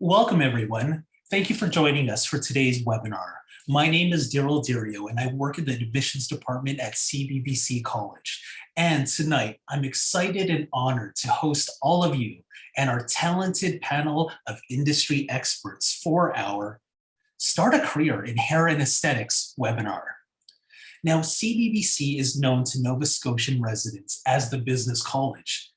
Welcome, everyone. Thank you for joining us for today's webinar. My name is Daryl Dirio, and I work in the admissions department at CBBC College. And tonight, I'm excited and honored to host all of you and our talented panel of industry experts for our Start a Career in Hair and Aesthetics webinar. Now, CBBC is known to Nova Scotian residents as the business college.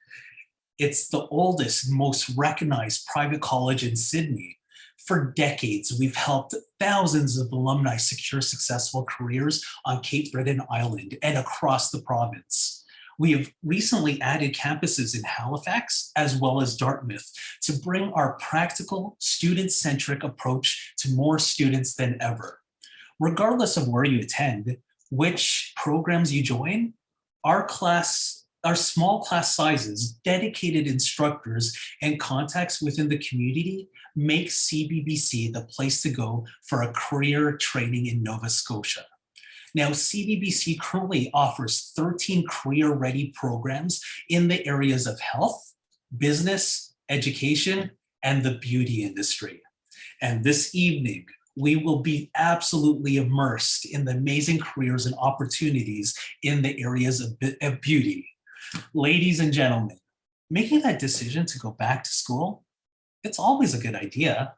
It's the oldest, most recognized private college in Sydney. For decades, we've helped thousands of alumni secure successful careers on Cape Breton Island and across the province. We have recently added campuses in Halifax as well as Dartmouth to bring our practical, student-centric approach to more students than ever. Regardless of where you attend, which programs you join, our small class sizes, dedicated instructors, and contacts within the community make CBBC the place to go for a career training in Nova Scotia. Now, CBBC currently offers 13 career-ready programs in the areas of health, business, education, and the beauty industry. And this evening, we will be absolutely immersed in the amazing careers and opportunities in the areas of beauty. Ladies and gentlemen, making that decision to go back to school, it's always a good idea,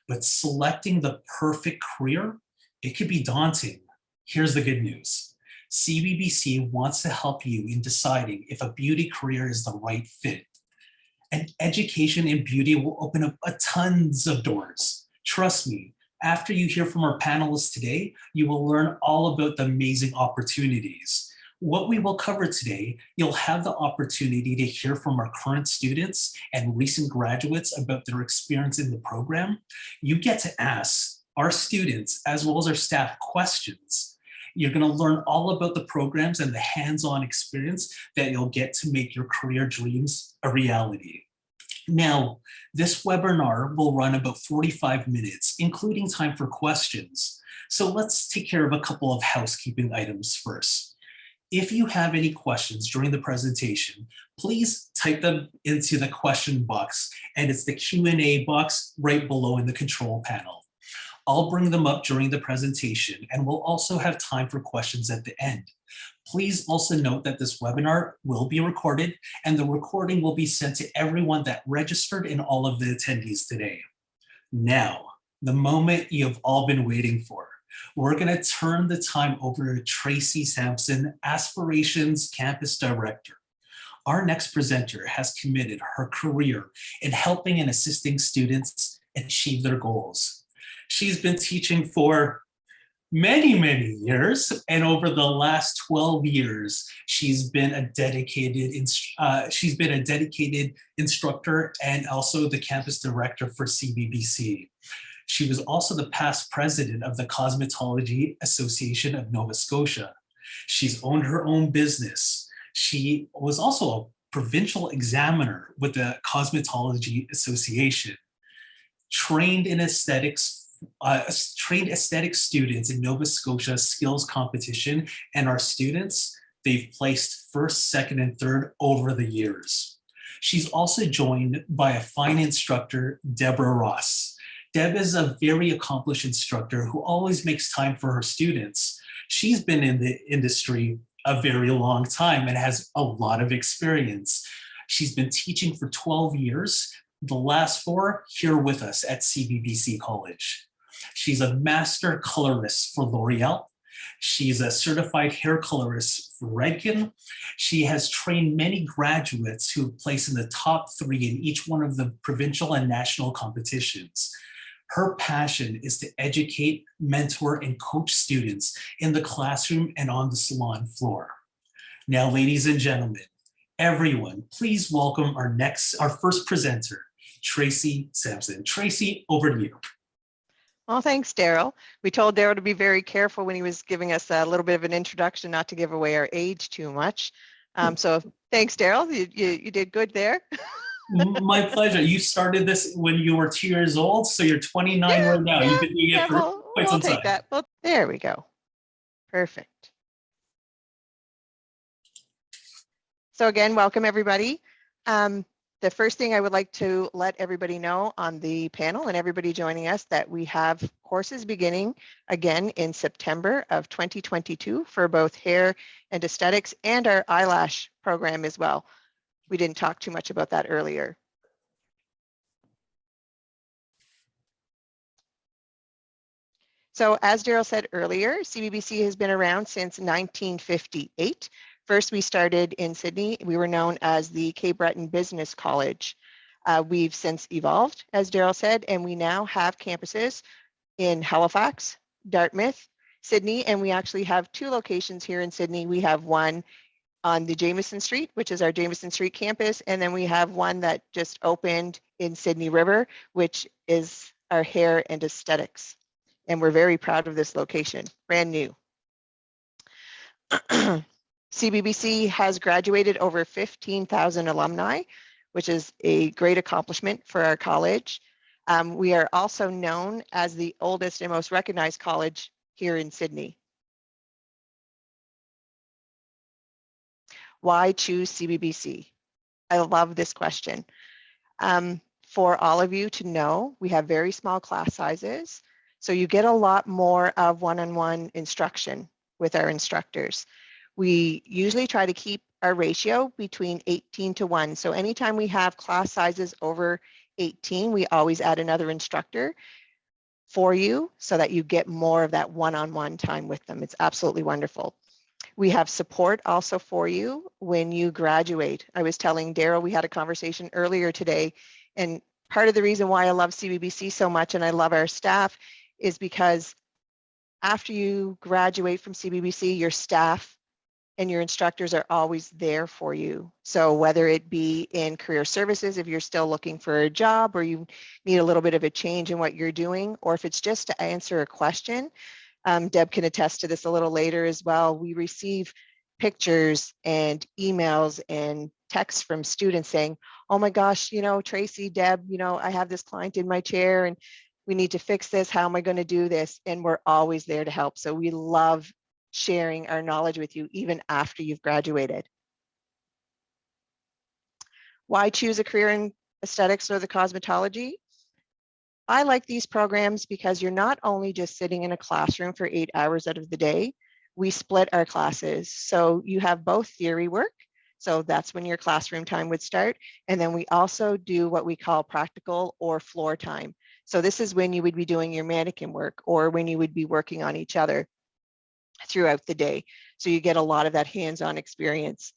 but selecting the perfect career, it could be daunting. Here's the good news. CBBC wants to help you in deciding if a beauty career is the right fit. And education in beauty will open up tons of doors. Trust me, after you hear from our panelists today, you will learn all about the amazing opportunities. What we will cover today, you'll have the opportunity to hear from our current students and recent graduates about their experience in the program. You get to ask our students as well as our staff questions. You're going to learn all about the programs and the hands-on experience that you'll get to make your career dreams a reality. Now, this webinar will run about 45 minutes, including time for questions. So let's take care of a couple of housekeeping items first. If you have any questions during the presentation, please type them into the question box, and it's the Q&A box right below in the control panel. I'll bring them up during the presentation, and we'll also have time for questions at the end. Please also note that this webinar will be recorded, and the recording will be sent to everyone that registered and all of the attendees today. Now, the moment you've all been waiting for. We're going to turn the time over to Tracy Sampson, Aspirations Campus Director. Our next presenter has committed her career in helping and assisting students achieve their goals. She's been teaching for many years, and over the last 12 years, she's been a dedicated instructor and also the campus director for CBBC. She was also the past president of the Cosmetology Association of Nova Scotia. She's owned her own business. She was also a provincial examiner with the Cosmetology Association. Trained aesthetic students in Nova Scotia skills competition, and our students, they've placed first, second, and third over the years. She's also joined by a fine instructor, Deborah Ross. Deb is a very accomplished instructor who always makes time for her students. She's been in the industry a very long time and has a lot of experience. She's been teaching for 12 years, the last 4 here with us at CBBC College. She's a master colorist for L'Oreal. She's a certified hair colorist for Redken. She has trained many graduates who have placed in the top 3 in each one of the provincial and national competitions. Her passion is to educate, mentor, and coach students in the classroom and on the salon floor. Now, ladies and gentlemen, everyone, please welcome our first presenter, Tracy Sampson. Tracy, over to you. Well, thanks, Daryl. We told Daryl to be very careful when he was giving us a little bit of an introduction, not to give away our age too much. So thanks, Daryl. You did good there. My pleasure. You started this when you were 2 years old, so you're 29 right now. You've been doing it for quite some time. We'll take that. Well, there we go. Perfect. So again, welcome everybody. The first thing I would like to let everybody know on the panel and everybody joining us that we have courses beginning again in September of 2022 for both hair and aesthetics and our eyelash program as well. We didn't talk too much about that earlier. So as Daryl said earlier, CBBC has been around since 1958. First, we started in Sydney. We were known as the Cape Breton Business College. We've since evolved, as Daryl said, and we now have campuses in Halifax, Dartmouth, Sydney, and we actually have 2 locations here in Sydney. We have one on the Jameson Street, which is our Jameson Street campus, and then we have one that just opened in Sydney River, which is our hair and aesthetics. And we're very proud of this location, brand new. CBBC has graduated over 15,000 alumni, which is a great accomplishment for our college. We are also known as the oldest and most recognized college here in Sydney. Why choose CBBC? I love this question. For all of you to know, we have very small class sizes, so you get a lot more of one-on-one instruction with our instructors. We usually try to keep our ratio between 18 to 1. So anytime we have class sizes over 18, we always add another instructor for you so that you get more of that one-on-one time with them. It's absolutely wonderful. We have support also for you when you graduate. I was telling Daryl, we had a conversation earlier today, and part of the reason why I love CBBC so much and I love our staff is because after you graduate from CBBC, your staff and your instructors are always there for you. So whether it be in career services, if you're still looking for a job or you need a little bit of a change in what you're doing, or if it's just to answer a question, Deb can attest to this a little later as well. We receive pictures and emails and texts from students saying, oh my gosh, you know, Tracy, Deb, you know, I have this client in my chair and we need to fix this. How am I going to do this? And we're always there to help. So we love sharing our knowledge with you even after you've graduated. Why choose a career in aesthetics or the cosmetology? I like these programs because you're not only just sitting in a classroom for 8 hours out of the day. We split our classes. So you have both theory work. So that's when your classroom time would start. And then we also do what we call practical or floor time. So this is when you would be doing your mannequin work or when you would be working on each other throughout the day. So you get a lot of that hands-on experience.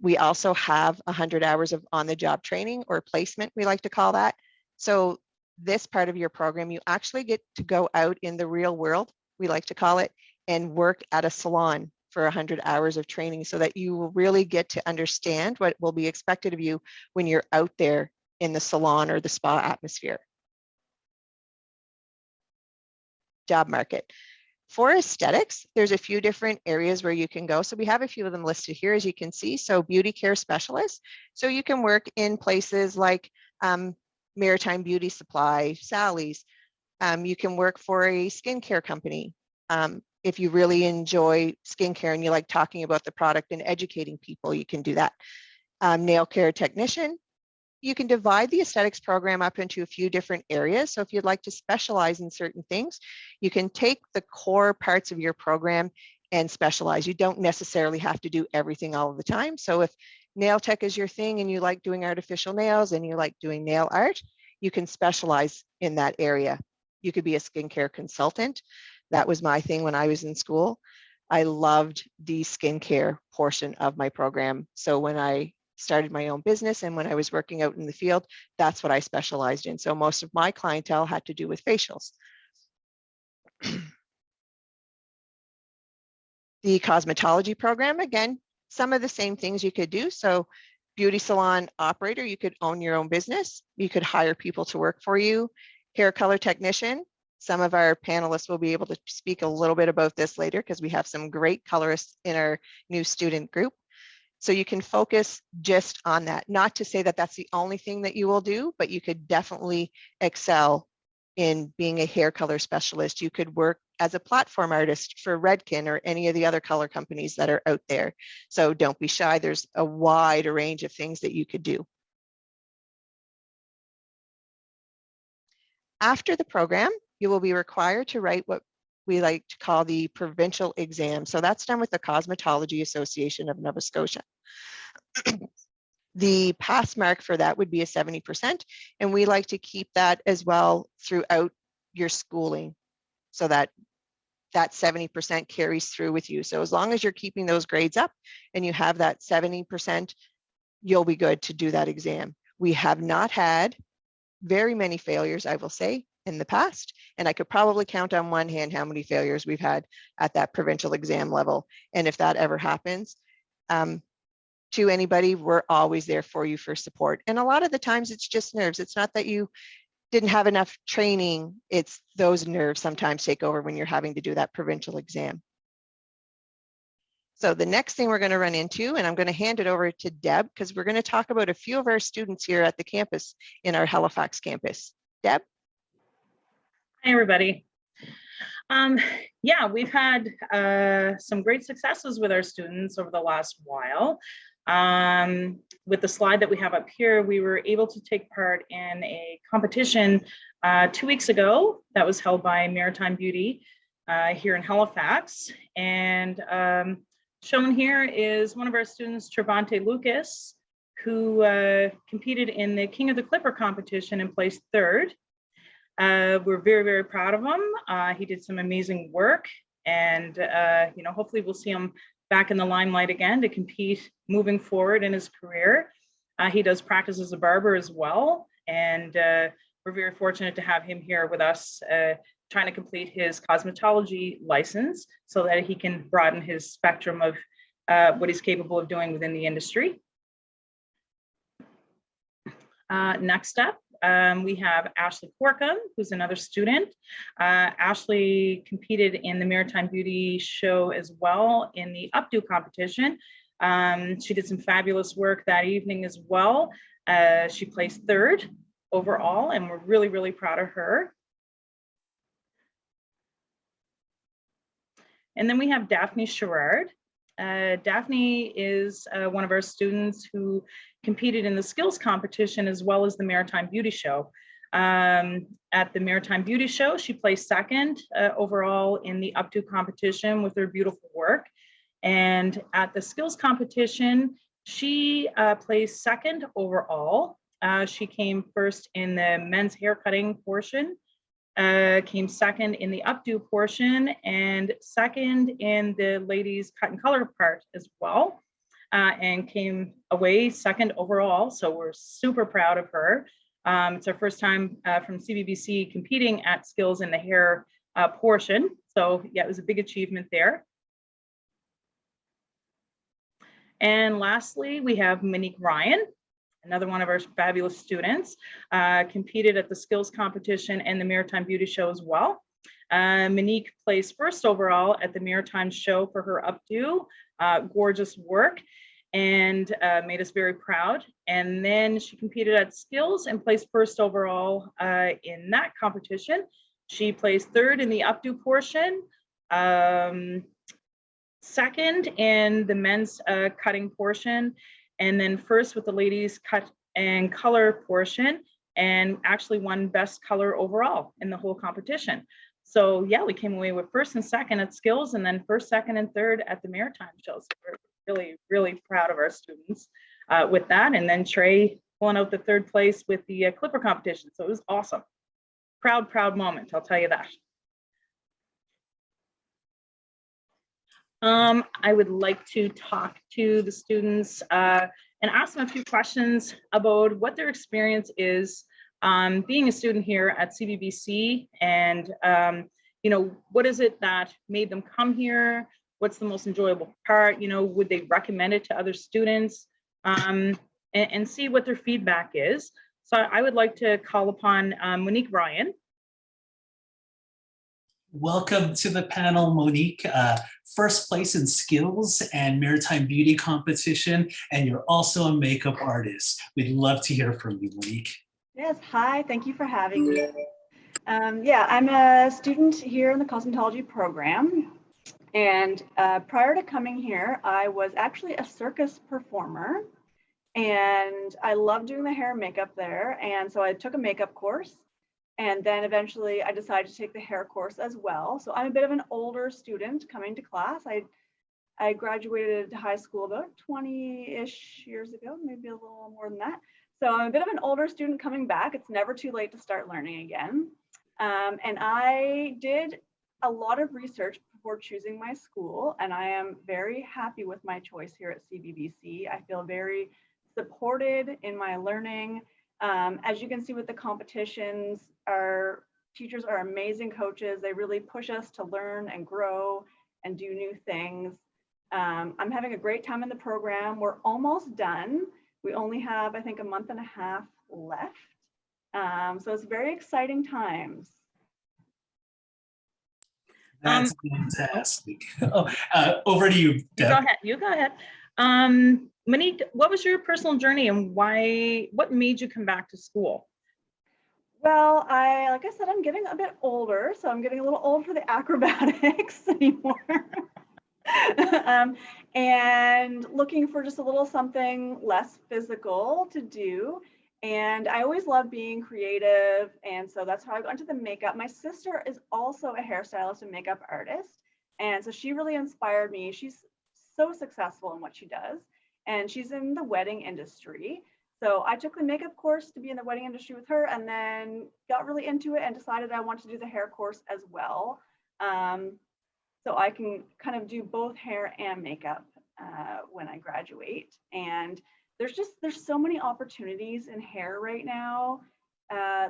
We also have 100 hours of on-the-job training or placement, we like to call that. So this part of your program, you actually get to go out in the real world, we like to call it, and work at a salon for 100 hours of training so that you will really get to understand what will be expected of you when you're out there in the salon or the spa atmosphere. Job market. For aesthetics, there's a few different areas where you can go. So we have a few of them listed here, as you can see. So beauty care specialists. So you can work in places like Maritime Beauty Supply, Sally's. You can work for a skincare company. If you really enjoy skincare and you like talking about the product and educating people, you can do that. Nail care technician. You can divide the aesthetics program up into a few different areas. So if you'd like to specialize in certain things, you can take the core parts of your program and specialize. You don't necessarily have to do everything all of the time. So if nail tech is your thing and you like doing artificial nails and you like doing nail art, you can specialize in that area. You could be a skincare consultant. That was my thing when I was in school. I loved the skincare portion of my program. So when I started my own business and when I was working out in the field, that's what I specialized in. So most of my clientele had to do with facials. The cosmetology program, again, some of the same things you could do. So beauty salon operator, you could own your own business. You could hire people to work for you. Hair color technician. Some of our panelists will be able to speak a little bit about this later because we have some great colorists in our new student group. So you can focus just on that. Not to say that that's the only thing that you will do, but you could definitely excel in being a hair color specialist. You could work as a platform artist for Redken or any of the other color companies that are out there. So don't be shy. There's a wide range of things that you could do. After the program, you will be required to write what we like to call the Provincial Exam. So that's done with the Cosmetology Association of Nova Scotia. The pass mark for that would be a 70%, and we like to keep that as well throughout your schooling so that that 70% carries through with you. So as long as you're keeping those grades up and you have that 70%, you'll be good to do that exam. We have not had very many failures, I will say, in the past, and I could probably count on one hand how many failures we've had at that provincial exam level. And if that ever happens, to anybody, we're always there for you for support. And a lot of the times it's just nerves. It's not that you didn't have enough training. It's those nerves sometimes take over when you're having to do that provincial exam. So the next thing we're going to run into, and I'm going to hand it over to Deb, because we're going to talk about a few of our students here at the campus in our Halifax campus. Deb? Hi, everybody. Yeah, we've had some great successes with our students over the last while. With the slide that we have up here, we were able to take part in a competition 2 weeks ago that was held by Maritime Beauty here in Halifax. And shown here is one of our students, Travonte Lucas, who competed in the King of the Clipper competition and placed 3rd. We're very, very proud of him. He did some amazing work, and you know, hopefully we'll see him back in the limelight again to compete moving forward in his career. He does practice as a barber as well, and we're very fortunate to have him here with us trying to complete his cosmetology license so that he can broaden his spectrum of what he's capable of doing within the industry. Next up, we have Ashley Corkum, who's another student. Ashley competed in the Maritime Beauty show as well in the updo competition. She did some fabulous work that evening as well. She placed 3rd overall, and we're really, really proud of her. And then we have Daphne Sherrard. Daphne is one of our students who competed in the skills competition as well as the Maritime Beauty show. At the Maritime Beauty show, she placed 2nd overall in the updo competition with her beautiful work. And at the skills competition, she placed 2nd overall. She came 1st in the men's haircutting portion, came 2nd in the updo portion, and 2nd in the ladies cut and color part as well, and came away 2nd overall. So we're super proud of her. It's our first time from CBBC competing at skills in the hair portion. So yeah, it was a big achievement there. And lastly, we have Monique Ryan, another one of our fabulous students, competed at the skills competition and the Maritime Beauty show as well. Monique placed 1st overall at the Maritime show for her updo, gorgeous work, and made us very proud. And then she competed at skills and placed 1st overall in that competition. She placed 3rd in the updo portion, 2nd in the men's cutting portion, and then 1st with the ladies cut and color portion, and actually won best color overall in the whole competition. So yeah, we came away with 1st and 2nd at skills, and then 1st, 2nd, and 3rd at the Maritime show. So we're really, really proud of our students with that. And then Trey pulling out the 3rd place with the Clipper competition. So it was awesome. Proud, proud moment, I'll tell you that. I would like to talk to the students and ask them a few questions about what their experience is being a student here at CBBC, and you know, what is it that made them come here? What's the most enjoyable part? You know, would they recommend it to other students? And see what their feedback is. So I would like to call upon Monique Ryan. Welcome to the panel, Monique. 1st place in skills and Maritime Beauty competition, and you're also a makeup artist. We'd love to hear from you, Monique. Yes, hi, thank you for having me. Yeah, I'm a student here in the cosmetology program. And prior to coming here, I was actually a circus performer, and I loved doing the hair and makeup there. And so I took a makeup course, And then eventually I decided to take the hair course as well. So I'm a bit of an older student coming to class. I graduated high school about 20-ish years ago, maybe a little more than that. So I'm a bit of an older student coming back. It's never too late to start learning again. And I did a lot of research before choosing my school, and I am very happy with my choice here at CBBC. I feel very supported in my learning. As you can see with the competitions, our teachers are amazing coaches. They really push us to learn and grow and do new things. I'm having a great time in the program. We're almost done. We only have, I think, a month and a half left. So it's very exciting times. That's fantastic. Oh, over to you, Deb. You go ahead. Monique, what was your personal journey and what made you come back to school? Well, like I said, I'm getting a bit older, so I'm getting a little old for the acrobatics anymore. And looking for just a little something less physical to do. And I always loved being creative. And so that's how I got into the makeup. My sister is also a hairstylist and makeup artist. And so she really inspired me. She's so successful in what she does. And she's in the wedding industry. So I took the makeup course to be in the wedding industry with her, and then got really into it and decided I wanted to do the hair course as well. So I can kind of do both hair and makeup when I graduate. And there's so many opportunities in hair right now.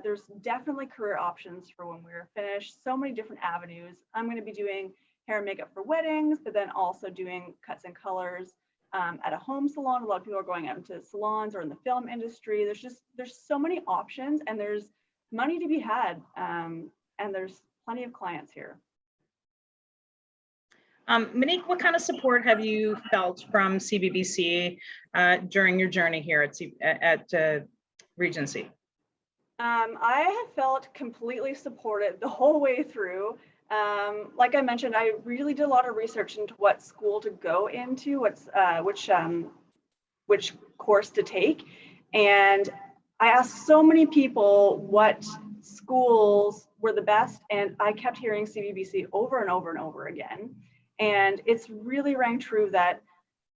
There's definitely career options for when we're finished, so many different avenues. I'm going to be doing hair and makeup for weddings, but then also doing cuts and colors at a home salon. A lot of people are going out into salons or in the film industry. There's so many options, and there's money to be had, and there's plenty of clients here. Monique, what kind of support have you felt from CBBC during your journey here at Regency? I have felt completely supported the whole way through. Like I mentioned, I really did a lot of research into what school to go into, which course to take. And I asked so many people what schools were the best, and I kept hearing CBBC over and over and over again. And it's really rang true that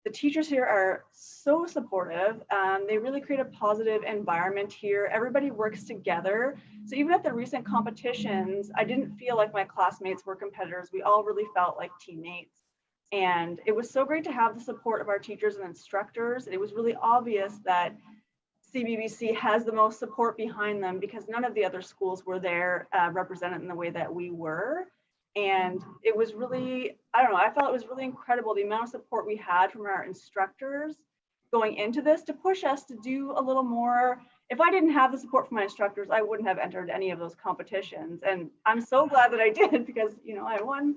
the teachers here are so supportive. They really create a positive environment here. Everybody works together. So even at the recent competitions, I didn't feel like my classmates were competitors. We all really felt like teammates. And it was so great to have the support of our teachers and instructors. It was really obvious that CBBC has the most support behind them because none of the other schools were there represented in the way that we were. And it was really, I don't know, I felt it was really incredible the amount of support we had from our instructors going into this to push us to do a little more. If I didn't have the support from my instructors, I wouldn't have entered any of those competitions. And I'm so glad that I did because, you know, I won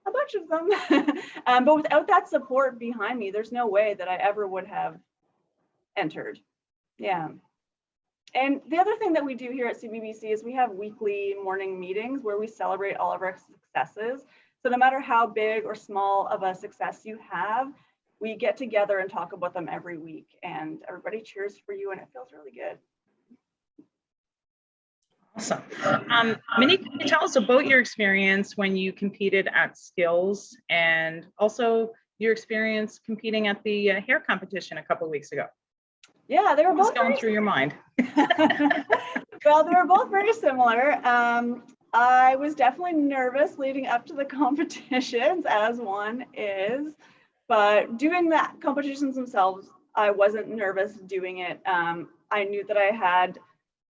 a bunch of them. But without that support behind me, there's no way that I ever would have entered. Yeah. And the other thing that we do here at CBBC is we have weekly morning meetings where we celebrate all of our successes. So no matter how big or small of a success you have, we get together and talk about them every week, and everybody cheers for you, and it feels really good. Awesome. Monique, can you tell us about your experience when you competed at Skills and also your experience competing at the hair competition a couple of weeks ago? Yeah, they were both going through your mind. Well, they were both very similar. I was definitely nervous leading up to the competitions, as one is, but doing the competitions themselves, I wasn't nervous doing it. I knew that I had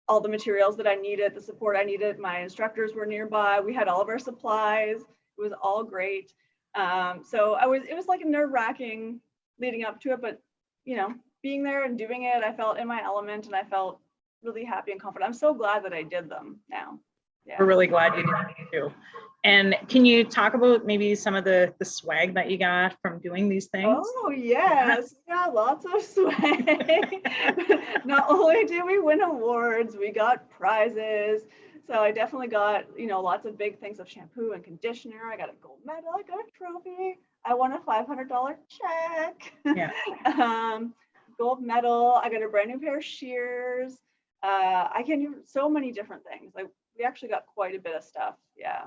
all the materials that I needed, the support I needed. My instructors were nearby. We had all of our supplies. It was all great. So it was like a nerve-wracking leading up to it, but you know, being there and doing it, I felt in my element and I felt really happy and confident. I'm so glad that I did them now. Yeah. We're really glad you did it too. And can you talk about maybe some of the swag that you got from doing these things? Oh yes, yeah, lots of swag. Not only did we win awards, we got prizes. So I definitely got, you know, lots of big things of shampoo and conditioner. I got a gold medal, I got a trophy. I won a $500 check. Yeah. Gold medal. I got a brand new pair of shears. I can do so many different things. Like we actually got quite a bit of stuff. Yeah.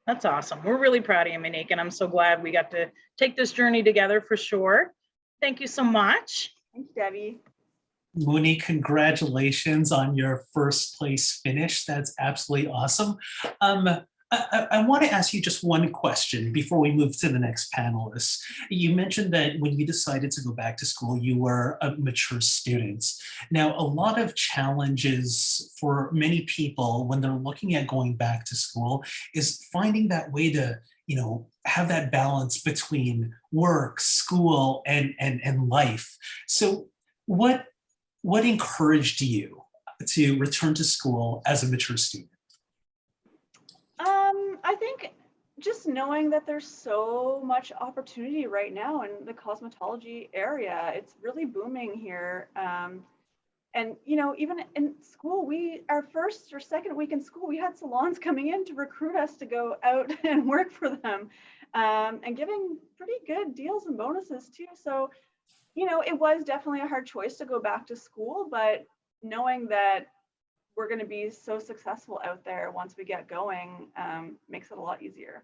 That's awesome. We're really proud of you, Monique, and I'm so glad we got to take this journey together for sure. Thank you so much. Thanks, Debbie. Monique, congratulations on your first place finish. That's absolutely awesome. I want to ask you just one question before we move to the next panelist. You mentioned that when you decided to go back to school, you were a mature student. Now, a lot of challenges for many people when they're looking at going back to school is finding that way to, have that balance between work, school, and life. So what encouraged you to return to school as a mature student? I think just knowing that there's so much opportunity right now in the cosmetology area, it's really booming here. And even in school, our first or second week in school, we had salons coming in to recruit us to go out and work for them, and giving pretty good deals and bonuses too. So, it was definitely a hard choice to go back to school, but knowing that we're going to be so successful out there once we get going makes it a lot easier.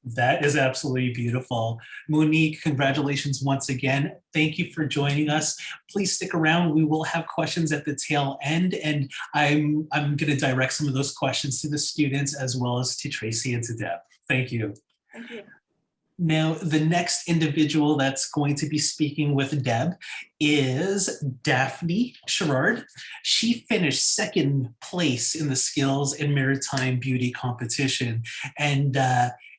That is absolutely beautiful. Monique, congratulations once again. Thank you for joining us. Please stick around. We will have questions at the tail end, and I'm going to direct some of those questions to the students as well as to Tracy and to Deb. Thank you. Thank you. Now, the next individual that's going to be speaking with Deb is Daphne Sherrard. She finished second place in the Skills and Maritime Beauty competition, and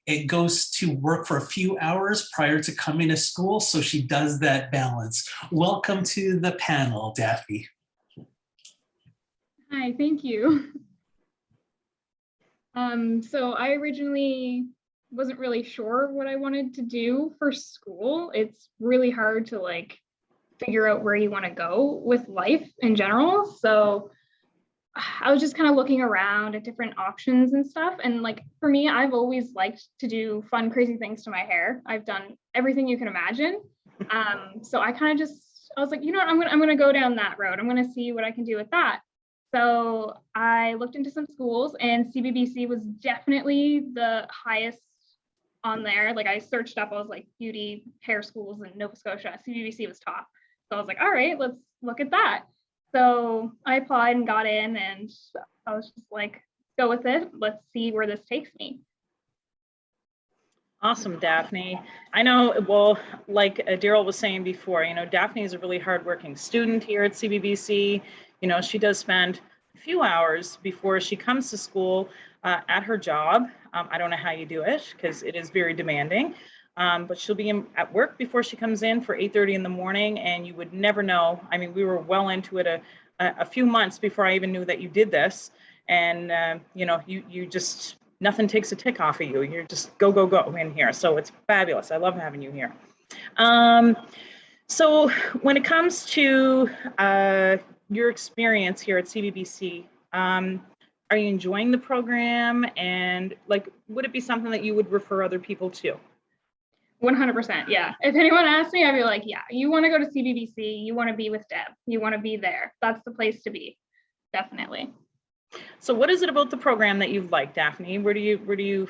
it goes to work for a few hours prior to coming to school, so she does that balance. Welcome to the panel, Daphne. Hi, thank you. So I originally wasn't really sure what I wanted to do for school. It's really hard to figure out where you want to go with life in general. So I was just kind of looking around at different options and stuff. And for me, I've always liked to do fun, crazy things to my hair. I've done everything you can imagine. So I was like, I'm gonna go down that road. I'm gonna see what I can do with that. So I looked into some schools, and CBBC was definitely the highest on there. I searched up, I was like, beauty hair schools in Nova Scotia, CBBC was top. So I was like, all right, let's look at that. So I applied and got in, and I was just like, go with it. Let's see where this takes me. Awesome, Daphne. I know, well, like Daryl was saying before, Daphne is a really hardworking student here at CBBC. She does spend a few hours before she comes to school at her job. I don't know how you do it because it is very demanding, but she'll be at work before she comes in for 8:30 in the morning, and you would never know. I mean, we were well into it a few months before I even knew that you did this, and you just, nothing takes a tick off of you. You're just go in here. So it's fabulous. I love having you here. So when it comes to your experience here at CBBC, are you enjoying the program? And would it be something that you would refer other people to? 100%, yeah. If anyone asks me, I'd be like, yeah, you want to go to CBBC, you want to be with Deb, you want to be there. That's the place to be, definitely. So what is it about the program that you've liked, Daphne? Where do you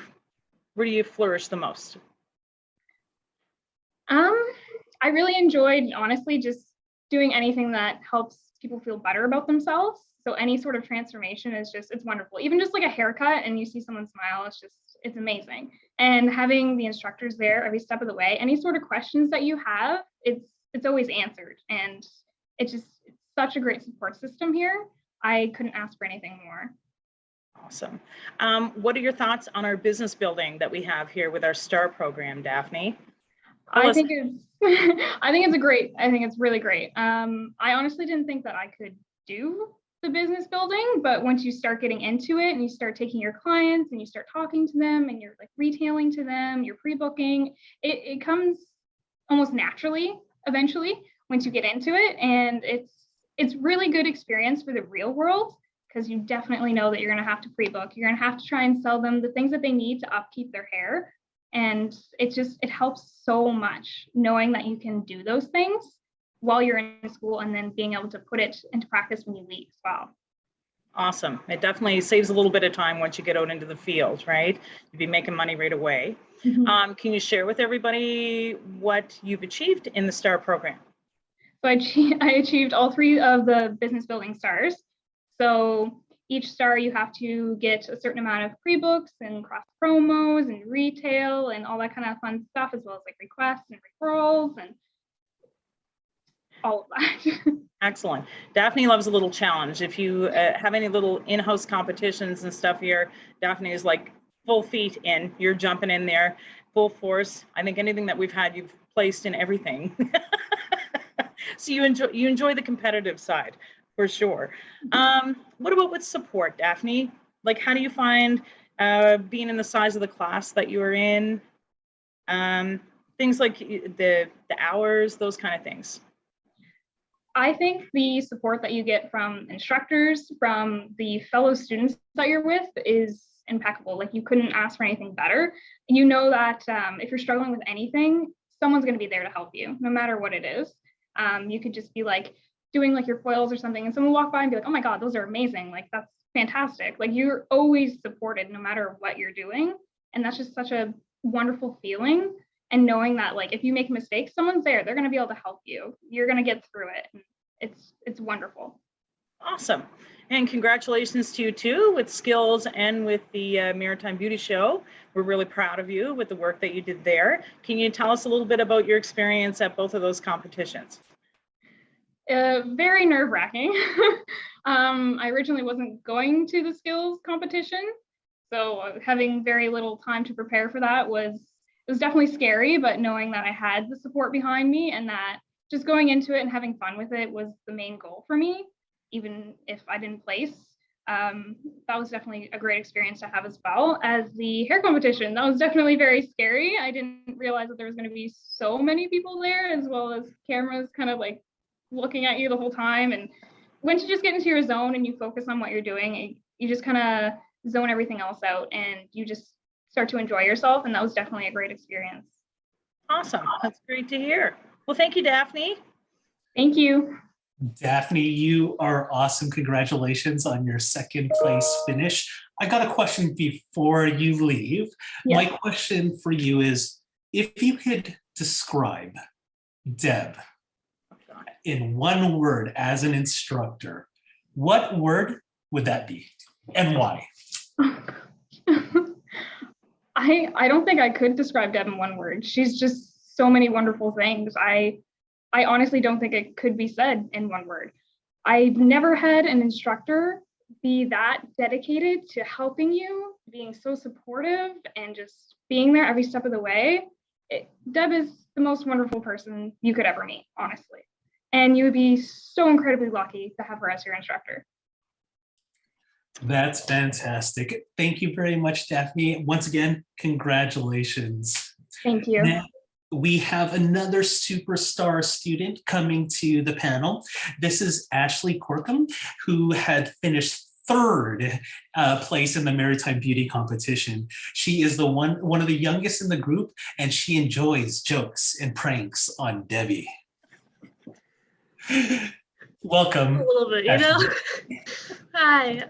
flourish the most? I really enjoyed, honestly, just doing anything that helps people feel better about themselves. So any sort of transformation is it's wonderful. Even just a haircut and you see someone smile, it's amazing. And having the instructors there every step of the way, any sort of questions that you have, it's always answered. And it's such a great support system here. I couldn't ask for anything more. Awesome. What are your thoughts on our business building that we have here with our STAR program, Daphne? I think it's really great. I honestly didn't think that I could do the business building, but once you start getting into it and you start taking your clients and you start talking to them and you're retailing to them, you're pre-booking, it comes almost naturally eventually once you get into it. And it's really good experience for the real world, because you definitely know that you're going to have to pre-book. You're going to have to try and sell them the things that they need to upkeep their hair. And it helps so much knowing that you can do those things. while you're in school, and then being able to put it into practice when you leave as well. Awesome. It definitely saves a little bit of time once you get out into the field, right? You'd be making money right away. Can you share with everybody what you've achieved in the STAR program? So I achieved all 3 of the business building stars. So each star you have to get a certain amount of pre-books and cross promos and retail and all that kind of fun stuff, as well as like requests and referrals and all of that. Excellent. Daphne loves a little challenge. If you have any little in-house competitions and stuff here, Daphne is like full feet in. You're jumping in there, full force. I think anything that we've had, you've placed in everything. So you enjoy the competitive side for sure. What about with support, Daphne? Like, how do you find being in the size of the class that you are in? Things like the hours, those kind of things. I think the support that you get from instructors, from the fellow students that you're with is impeccable. Like, you couldn't ask for anything better. You know that if you're struggling with anything, someone's going to be there to help you, no matter what it is. You could just be like doing like your foils or something, and someone walk by and be like, oh my God, those are amazing. Like, that's fantastic. Like, you're always supported no matter what you're doing. And that's just such a wonderful feeling. And knowing that, like, if you make mistakes, someone's there, they're going to be able to help you. You're going to get through it. It's wonderful. Awesome. And congratulations to you too with skills and with the Maritime Beauty Show. We're really proud of you with the work that you did there. Can you tell us a little bit about your experience at both of those competitions? Very nerve-wracking. I originally wasn't going to the skills competition, so having very little time to prepare for that was definitely scary, but knowing that I had the support behind me and that just going into it and having fun with it was the main goal for me, even if I didn't place. That was definitely a great experience to have, as well as the hair competition. That was definitely very scary. I didn't realize that there was going to be so many people there, as well as cameras kind of like looking at you the whole time. And once you just get into your zone and you focus on what you're doing, you just kind of zone everything else out and you just start to enjoy yourself. And that was definitely a great experience. Awesome. That's great to hear. Well, thank you, Daphne. Thank you. Daphne, you are awesome. Congratulations on your second place finish. I got a question before you leave. Yeah. My question for you is, if you could describe Deb in one word as an instructor, what word would that be and why? I don't think I could describe Deb in one word. She's just so many wonderful things. I honestly don't think it could be said in one word. I've never had an instructor be that dedicated to helping you, being so supportive and just being there every step of the way. Deb is the most wonderful person you could ever meet, honestly. And you would be so incredibly lucky to have her as your instructor. That's fantastic. Thank you very much, Daphne. Once again, congratulations. Thank you. Now, we have another superstar student coming to the panel. This is Ashley Corkum, who had finished third place in the Maritime Beauty competition. She is one of the youngest in the group, and she enjoys jokes and pranks on Debbie. Welcome. A little bit, you know. Hi.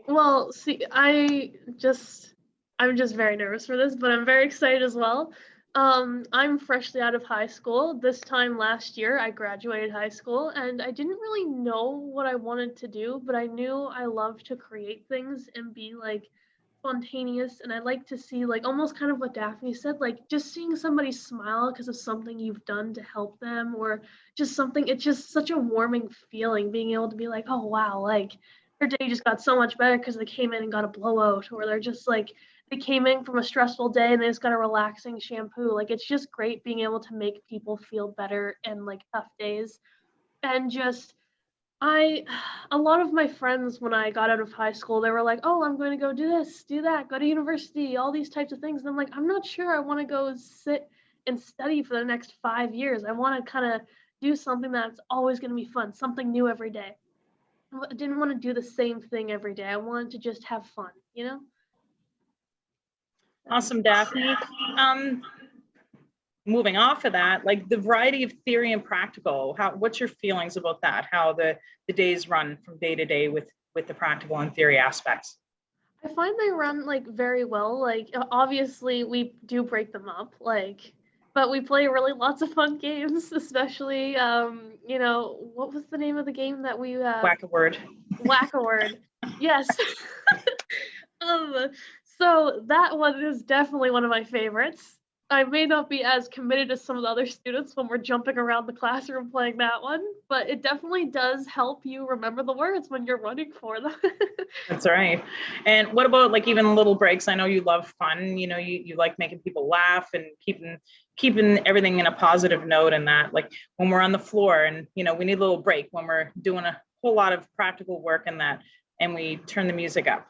Well, see, I'm just very nervous for this, but I'm very excited as well. I'm freshly out of high school. This time last year, I graduated high school, and I didn't really know what I wanted to do, but I knew I loved to create things and be like spontaneous, and I like to see, like, almost kind of what Daphne said, like just seeing somebody smile because of something you've done to help them, or just something. It's just such a warming feeling being able to be like, oh wow, like their day just got so much better because they came in and got a blowout, or they're just like they came in from a stressful day and they just got a relaxing shampoo. Like, it's just great being able to make people feel better in like tough days. And just a lot of my friends, when I got out of high school, they were like, oh, I'm going to go do this, do that, go to university, all these types of things. And I'm like, I'm not sure I want to go sit and study for the next 5 years. I want to kind of do something that's always going to be fun, something new every day. I didn't want to do the same thing every day. I wanted to just have fun, you know? Awesome, Daphne. moving off of that, like the variety of theory and practical, what's your feelings about that? How the days run from day to day with the practical and theory aspects? I find they run like very well. Like obviously we do break them up, like, but we play really lots of fun games, especially you know, what was the name of the game that we Whack-A-Word. Whack-A-Word. Yes. So that one is definitely one of my favorites. I may not be as committed as some of the other students when we're jumping around the classroom playing that one, but it definitely does help you remember the words when you're running for them. That's right. And what about like even little breaks? I know you love fun, you know, you like making people laugh and keeping everything in a positive note, and that like when we're on the floor and, you know, we need a little break when we're doing a whole lot of practical work and that, and we turn the music up.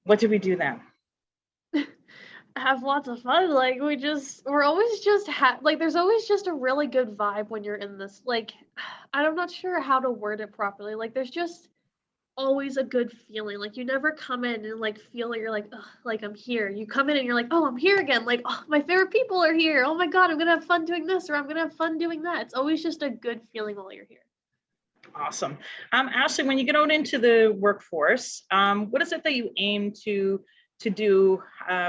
What do we do then? Have lots of fun. Like we're always just like there's always just a really good vibe when you're in this. Like I'm not sure how to word it properly. Like there's just always a good feeling. Like you never come in and like feel like you're like, ugh, like I'm here. You come in and you're like, oh, I'm here again. Like, oh, my favorite people are here. Oh my God, I'm gonna have fun doing this, or I'm gonna have fun doing that. It's always just a good feeling while you're here. Awesome. Ashley, when you get out into the workforce, what is it that you aim to do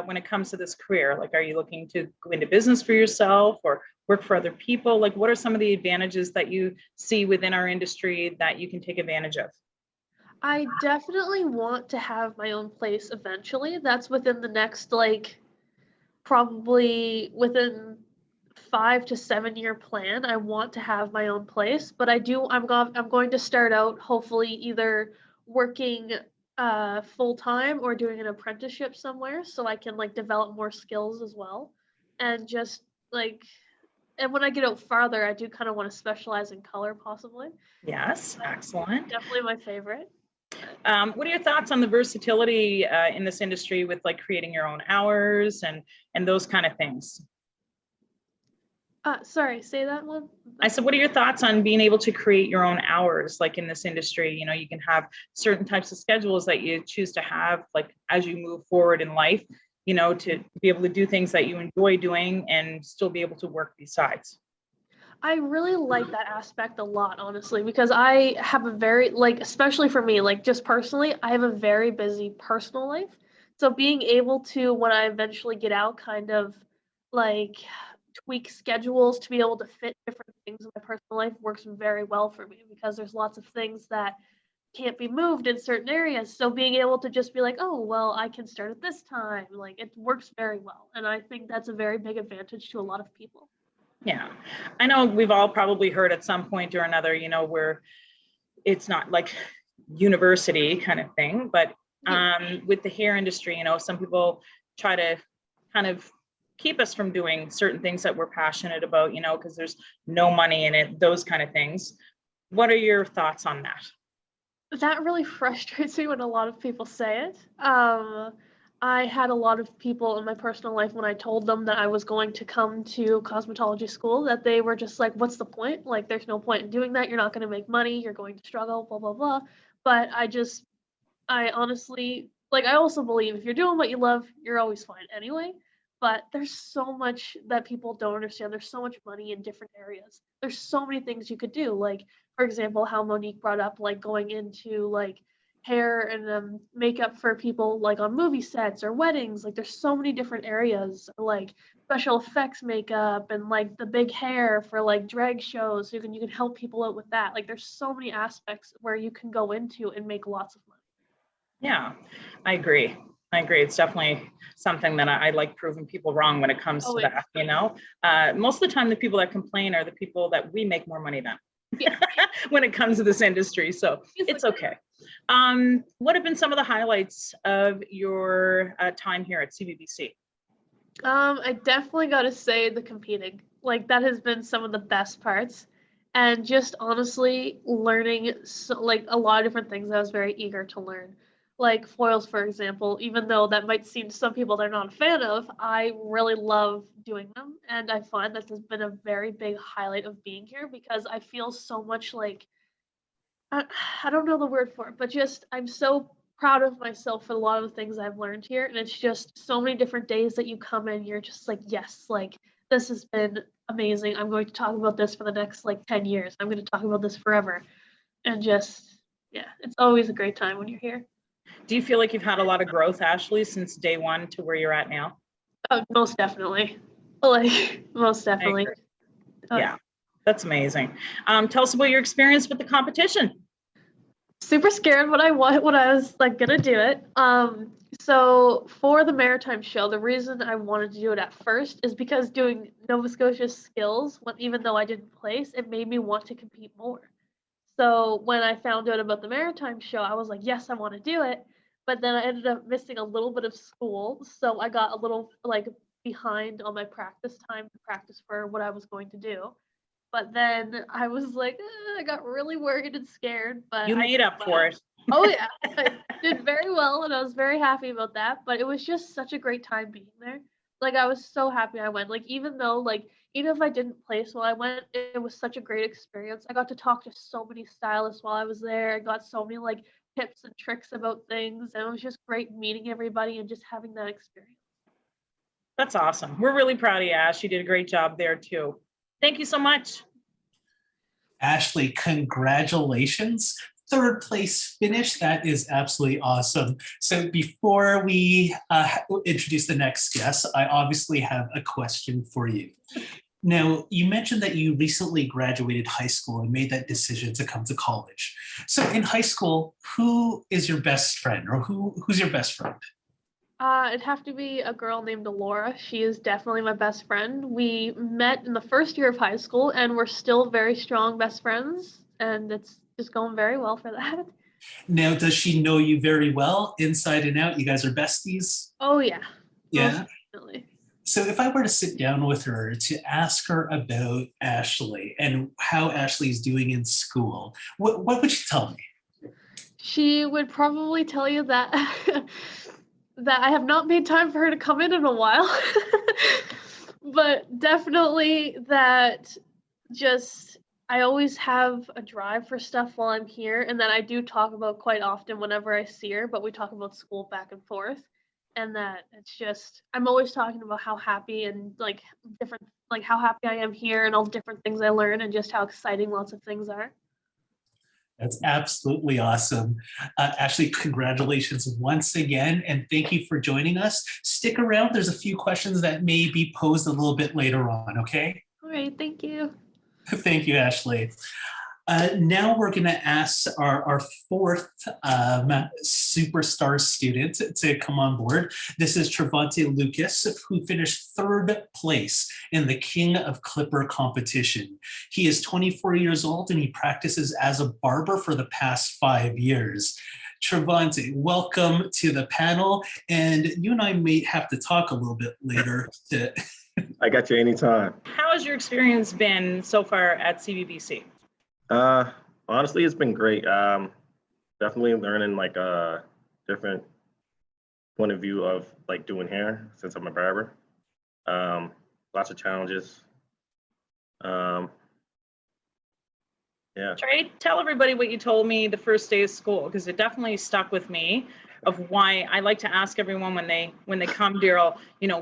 when it comes to this career? Like, are you looking to go into business for yourself or work for other people? Like, what are some of the advantages that you see within our industry that you can take advantage of? I definitely want to have my own place eventually. That's within the next, like, probably within 5 to 7 year plan. I want to have my own place, but I'm going to start out hopefully either working full time or doing an apprenticeship somewhere so I can like develop more skills as well. And just like, and when I get out farther, I do kind of want to specialize in color possibly. Yes, excellent. Definitely my favorite. What are your thoughts on the versatility in this industry with like creating your own hours and those kind of things? Sorry, say that one. I said, what are your thoughts on being able to create your own hours? Like in this industry, you know, you can have certain types of schedules that you choose to have, like as you move forward in life, you know, to be able to do things that you enjoy doing and still be able to work besides. I really like that aspect a lot, honestly, because I have a very, like, especially for me, like, just personally, I have a very busy personal life. So being able to, when I eventually get out, kind of like tweak schedules to be able to fit different things in my personal life works very well for me because there's lots of things that can't be moved in certain areas. So being able to just be like, oh, well, I can start at this time, like, it works very well. And I think that's a very big advantage to a lot of people. Yeah, I know we've all probably heard at some point or another, you know, where it's not like university kind of thing, but with the hair industry, you know, some people try to kind of keep us from doing certain things that we're passionate about, you know, because there's no money in it, those kind of things. What are your thoughts on that? That really frustrates me when a lot of people say it. I had a lot of people in my personal life when I told them that I was going to come to cosmetology school that they were just like, what's the point? Like, there's no point in doing that. You're not going to make money. You're going to struggle, blah, blah, blah. But I honestly, like, I also believe if you're doing what you love, you're always fine anyway. But there's so much that people don't understand. There's so much money in different areas. There's so many things you could do. Like, for example, how Monique brought up, like, going into, like, hair and makeup for people like on movie sets or weddings. Like there's so many different areas, like special effects makeup and like the big hair for like drag shows. So you can help people out with that. Like there's so many aspects where you can go into and make lots of money. Yeah, I agree. It's definitely something that I like proving people wrong when it comes to that, you know. Most of the time the people that complain are the people that we make more money than. Yeah. When it comes to this industry, so it's okay. What have been some of the highlights of your time here at CBBC? I definitely got to say the competing. Like that has been some of the best parts, and just honestly learning like a lot of different things I was very eager to learn. Like foils, for example, even though that might seem to some people they're not a fan of, I really love doing them. And I find that has been a very big highlight of being here because I feel so much like, I don't know the word for it, but just I'm so proud of myself for a lot of the things I've learned here. And it's just so many different days that you come in, you're just like, yes, like this has been amazing. I'm going to talk about this for the next like 10 years. I'm going to talk about this forever. And just, yeah, it's always a great time when you're here. Do you feel like you've had a lot of growth, Ashley, since day one to where you're at now? Oh, most definitely. Like, most definitely. Oh, Yeah, that's amazing. Tell us about your experience with the competition. super scared when I was like gonna do it. So for the Maritime show, the reason I wanted to do it at first is because doing Nova Scotia skills, even though I didn't place, it made me want to compete more. So when I found out about the Maritime show, I was like, yes, I want to do it. But then I ended up missing a little bit of school, so I got a little like behind on my practice time to practice for what I was going to do. But then I was like, I got really worried and scared. But You made up for it. Oh yeah, I did very well, and I was very happy about that. But it was just such a great time being there. Like I was so happy I went. Like even if I didn't place while I went, it was such a great experience. I got to talk to so many stylists while I was there. I got so many like tips and tricks about things, and it was just great meeting everybody and just having that experience. That's awesome. We're really proud of you, Ash. You did a great job there too. Thank you so much. Ashley, congratulations. Third place finish. That is absolutely awesome. So before we introduce the next guest, I obviously have a question for you. Now, you mentioned that you recently graduated high school and made that decision to come to college. So in high school, who is your best friend, or who's your best friend? It'd have to be a girl named Laura. She is definitely my best friend. We met in the first year of high school, and we're still very strong best friends, and it's just going very well for that. Now, does she know you very well, inside and out? You guys are besties? Oh yeah. Yeah. Most definitely. So if I were to sit down with her to ask her about Ashley and how Ashley's doing in school, what would you tell me? She would probably tell you that that I have not made time for her to come in a while. But definitely that just I always have a drive for stuff while I'm here, and that I do talk about quite often whenever I see her, but we talk about school back and forth. And that it's just I'm always talking about how happy and like different like how happy I am here and all the different things I learn and just how exciting lots of things are. That's absolutely awesome. Ashley, congratulations once again, and thank you for joining us. Stick around. There's a few questions that may be posed a little bit later on, okay? All right, thank you. Thank you, Ashley. Now we're going to ask our fourth superstar student to come on board. This is Travonte Lucas, who finished third place in the King of Clipper competition. He is 24 years old and he practices as a barber for the past 5 years. Travonte, welcome to the panel. And you and I may have to talk a little bit later. I got you anytime. How has your experience been so far at CBBC? Honestly, it's been great. Definitely learning like a different point of view of like doing hair since I'm a barber. Lots of challenges. Yeah. Trey, tell everybody what you told me the first day of school, because it definitely stuck with me of why I like to ask everyone when they come, Daryl,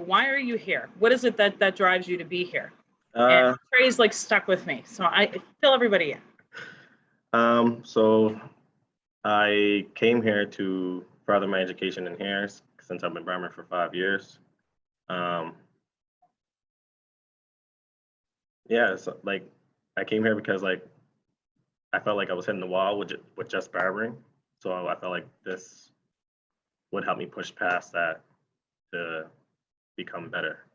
why are you here? What is it that drives you to be here? And Trey's like stuck with me. So I fill everybody in. So I came here to further my education in hair since I've been barbering for 5 years. Yeah, so like I came here because like I felt like I was hitting the wall with just barbering. So I felt like this would help me push past that to become better.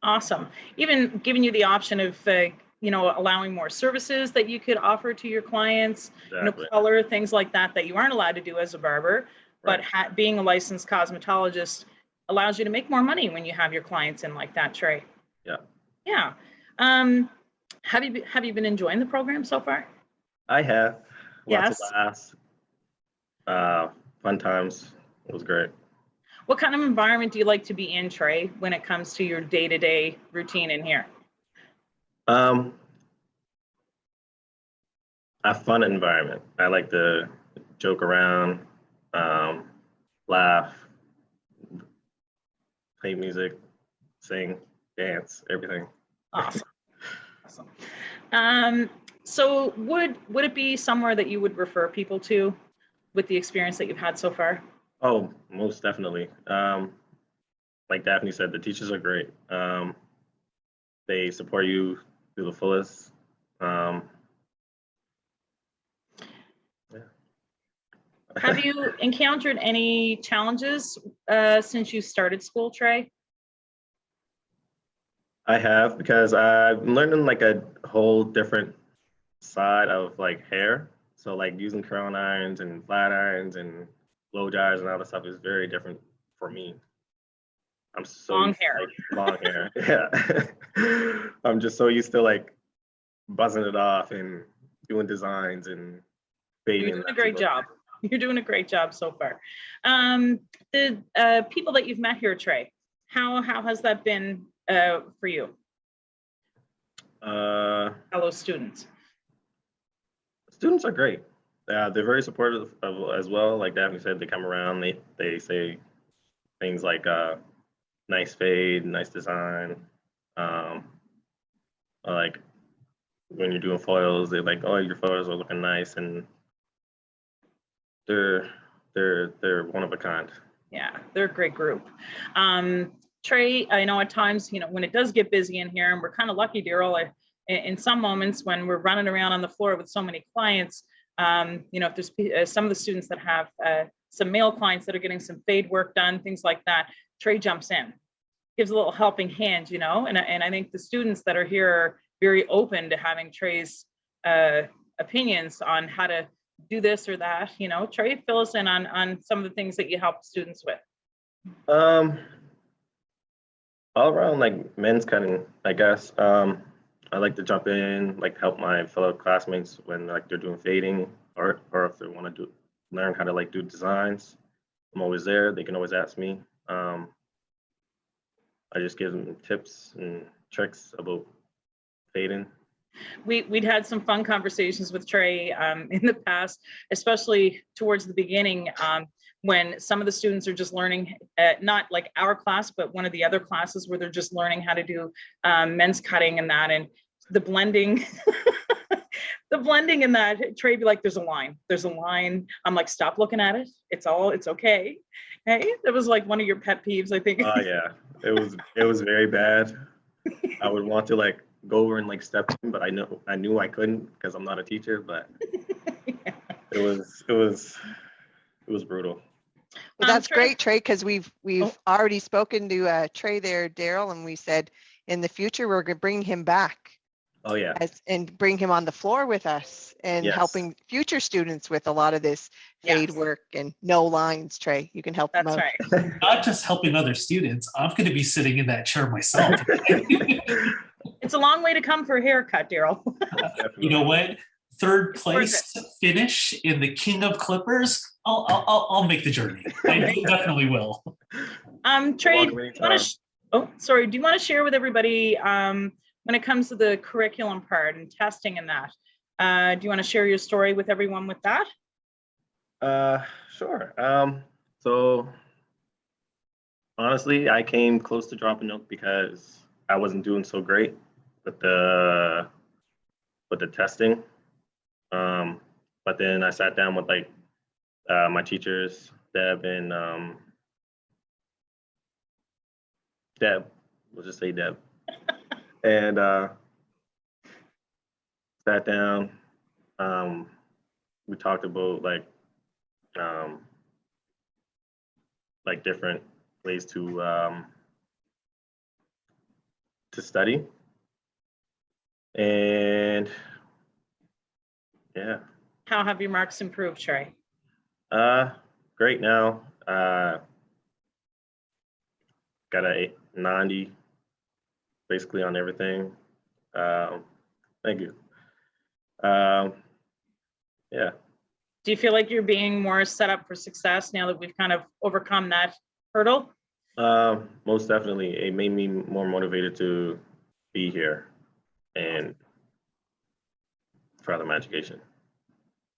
Awesome. Even giving you the option of allowing more services that you could offer to your clients, Exactly. color, things like that you aren't allowed to do as a barber, Right. but being a licensed cosmetologist allows you to make more money when you have your clients in like that, Trey. Yeah. Yeah. Have you been enjoying the program so far? I have. Lots Yes. of laughs, fun times. It was great. What kind of environment do you like to be in, Trey, when it comes to your day-to-day routine in here? A fun environment. I like to joke around, laugh, play music, sing. dance, everything. Awesome. Awesome. So would it be somewhere that you would refer people to with the experience that you've had so far? Oh, most definitely. Like Daphne said, the teachers are great. They support you to the fullest. Yeah. Have you encountered any challenges since you started school, Trey? I have, because I'm learning like a whole different side of like hair. So like using curling irons and flat irons and blow dryers and all that stuff is very different for me. I'm so Long used to, hair. like, long hair. Yeah. I'm just so used to like buzzing it off and doing designs and fading. You're doing a great job. You're doing a great job so far. The people that you've met here, Trey, how has that been for you? Fellow students. Students are great. They're very supportive as well. Like Daphne said, they come around, they say things like nice fade, nice design. Like when you're doing foils, they're like, oh, your photos are looking nice, and they're one of a kind. Yeah, they're a great group. Trey, I know at times, you know, when it does get busy in here, and we're kind of lucky, Daryl, in some moments when we're running around on the floor with so many clients, you know, if there's some of the students that have some male clients that are getting some fade work done, things like that, Trey jumps in, gives a little helping hand, you know, and I think the students that are here are very open to having Trey's opinions on how to do this or that. You know, Trey, fill us in on some of the things that you help students with. All around, like men's cutting, I guess. I like to jump in, like help my fellow classmates when like they're doing fading, or if they want to learn how to like do designs. I'm always there. They can always ask me. I just give them tips and tricks about fading. We'd had some fun conversations with Trey in the past, especially towards the beginning, when some of the students are just learning, not like our class, but one of the other classes where they're just learning how to do men's cutting and that, and the blending. The blending in that, Trey be like, there's a line. I'm like, stop looking at it. It's okay. Hey, that was like one of your pet peeves, I think. Oh yeah, it was very bad. I would want to like go over and like step in, but I knew I couldn't because I'm not a teacher, but Yeah. it was brutal. Well, that's Trey- great, Trey, because we've Oh. already spoken to Trey there, Daryl, and we said in the future we're going to bring him back Oh yeah. and bring him on the floor with us and Yes. helping future students with a lot of this fade Yes. work and no lines. Trey, you can help them That's out. right. Not just helping other students, I'm going to be sitting in that chair myself. It's a long way to come for a haircut, Daryl. You know what? Third It's worth place finish in the King of Clippers. I'll make the journey. I definitely will. Trey, welcome do you anytime. want to do you want to share with everybody when it comes to the curriculum part and testing and that? Do you want to share your story with everyone with that? Sure. So honestly, I came close to dropping out because I wasn't doing so great with the testing. But then I sat down with like my teachers, Deb and Deb, we'll just say Deb, and sat down. We talked about like different ways to study, and yeah. How have your marks improved, Trey? Great now. Got a 90 basically on everything. Thank you. Yeah. Do you feel like you're being more set up for success now that we've kind of overcome that hurdle? Most definitely. It made me more motivated to be here and further my education.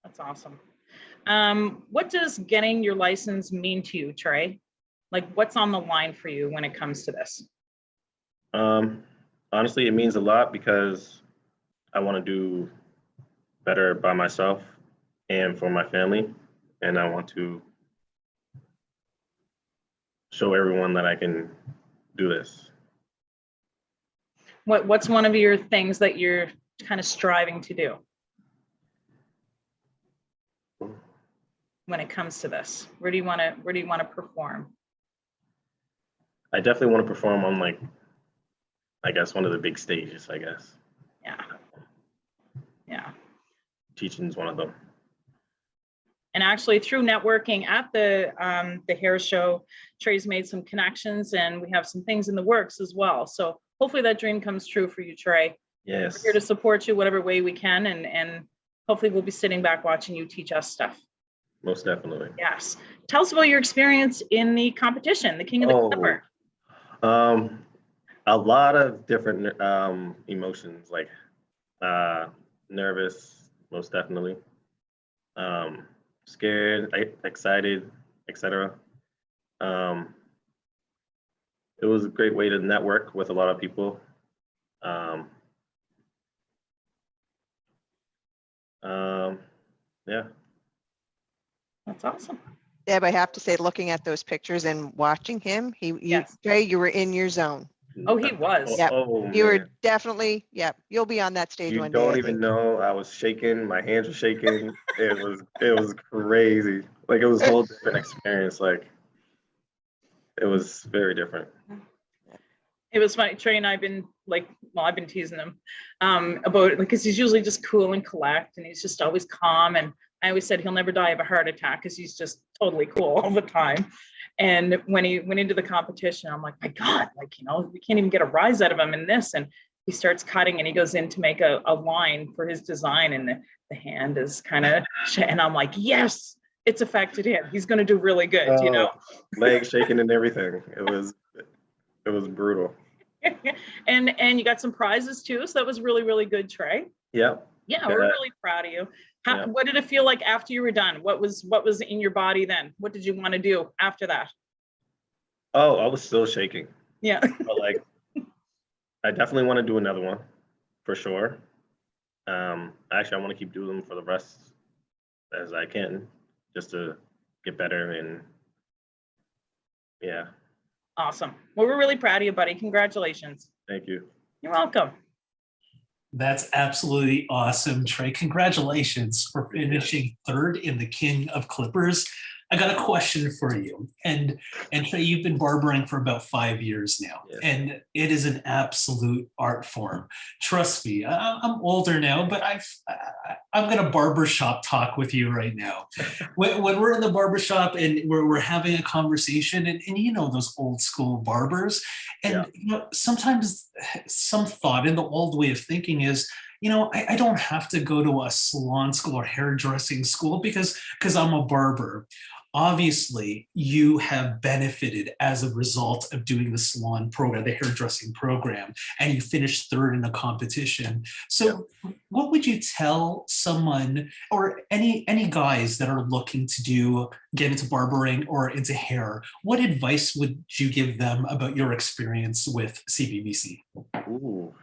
That's awesome. What does getting your license mean to you, Trey? Like, what's on the line for you when it comes to this? Honestly, it means a lot because I want to do better by myself and for my family, and I want to show everyone that I can do this. What's one of your things that you're kind of striving to do when it comes to this? Where do you want to perform? I definitely want to perform on, like, I guess, one of the big stages, I guess. Yeah. Yeah. Teaching is one of them. And actually, through networking at the hair show, Trey's made some connections, and we have some things in the works as well. So hopefully that dream comes true for you, Trey. Yes. We're here to support you whatever way we can, and hopefully we'll be sitting back watching you teach us stuff. Most definitely. Yes. Tell us about your experience in the competition, the King of the Clipper. A lot of different emotions, like nervous, most definitely. Scared, excited, etc. It was a great way to network with a lot of people. Yeah. That's awesome. Deb, I have to say, looking at those pictures and watching him, Yes. Trey, you were in your zone. Oh, he was. Yep. Oh, You were man. definitely, you'll be on that stage You one day. don't I even think. know. I was shaking. My hands were shaking. It was crazy. Like, it was a whole different experience. Like, it was very different. It was funny. Trey and I've been I've been teasing him about it, because he's usually just cool and collect, and he's just always calm. And I always said he'll never die of a heart attack because he's just totally cool all the time. And when he went into the competition, I'm like, my God, we can't even get a rise out of him in this. And he starts cutting, and he goes in to make a line for his design, and the hand is kind of, and I'm like, yes, it's affected him. He's going to do really good, Legs shaking and everything. It was brutal. And you got some prizes too, so that was really, really good, Trey. Yep. Yeah, we're really proud of you. What did it feel like after you were done? What was in your body then? What did you want to do after that? Oh, I was still shaking. Yeah. But, like, I definitely want to do another one for sure. Actually, I want to keep doing them for the rest as I can, just to get better. And yeah. Awesome. Well, we're really proud of you, buddy. Congratulations. Thank you. You're welcome. That's absolutely awesome, Trey. Congratulations for finishing third in the King of Clippers. I got a question for you. And Trey, you've been barbering for about 5 years now, Yes. and it is an absolute art form. Trust me, I'm older now, but I'm going to barbershop talk with you right now. When we're in the barbershop and we're having a conversation, and those old school barbers, and sometimes some thought in the old way of thinking is, I don't have to go to a salon school or hairdressing school because I'm a barber. Obviously, you have benefited as a result of doing the salon program, the hairdressing program, and you finished third in a competition. So what would you tell someone, or any guys that are looking to get into barbering or into hair? What advice would you give them about your experience with CBBC? Ooh,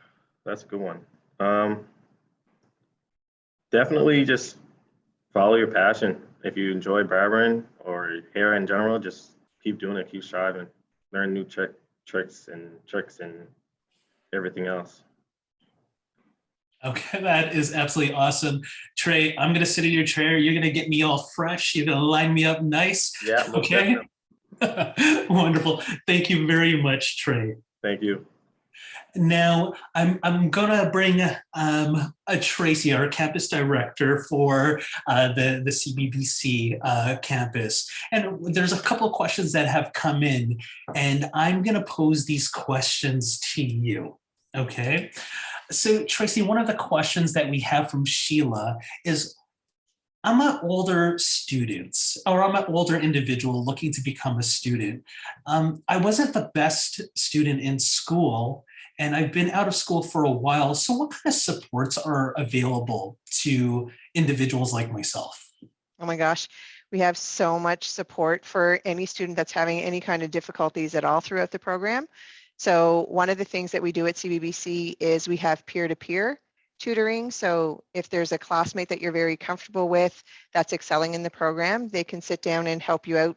that's a good one. Definitely just follow your passion. If you enjoy barbering or hair in general, just keep doing it, keep striving, learn new tricks and everything else. Okay, that is absolutely awesome. Trey, I'm going to sit in your chair. You're going to get me all fresh. You're going to line me up nice. Yeah. Okay. Wonderful. Thank you very much, Trey. Thank you. Now, I'm going to bring Tracy, our campus director for the CBBC campus. And there's a couple of questions that have come in, and I'm going to pose these questions to you. Okay. So, Tracy, one of the questions that we have from Sheila is, I'm an older student, or I'm an older individual looking to become a student. I wasn't the best student in school, and I've been out of school for a while. So what kind of supports are available to individuals like myself? Oh my gosh, we have so much support for any student that's having any kind of difficulties at all throughout the program. So one of the things that we do at CBBC is we have peer-to-peer tutoring. So if there's a classmate that you're very comfortable with that's excelling in the program, they can sit down and help you out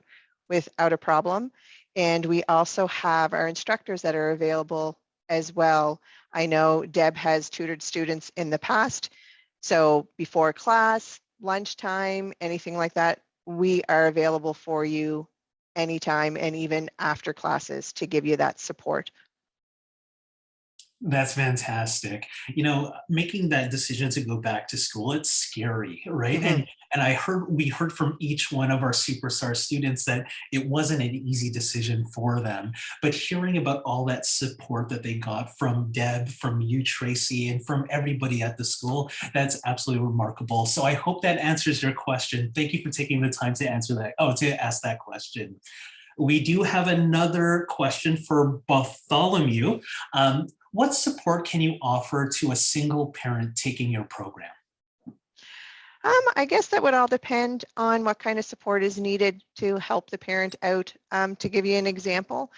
without a problem. And we also have our instructors that are available as well. I know Deb has tutored students in the past. So before class, lunchtime, anything like that, we are available for you anytime and even after classes to give you that support. That's fantastic. You know, making that decision to go back to school, it's scary, right? Mhm. And we heard from each one of our superstar students that it wasn't an easy decision for them. But hearing about all that support that they got from Deb, from you, Tracy, and from everybody at the school, that's absolutely remarkable. So I hope that answers your question. Thank you for taking the time to answer that. Oh, to ask that question. We do have another question for Bartholomew. What support can you offer to a single parent taking your program? I guess that would all depend on what kind of support is needed to help the parent out. To give you an example,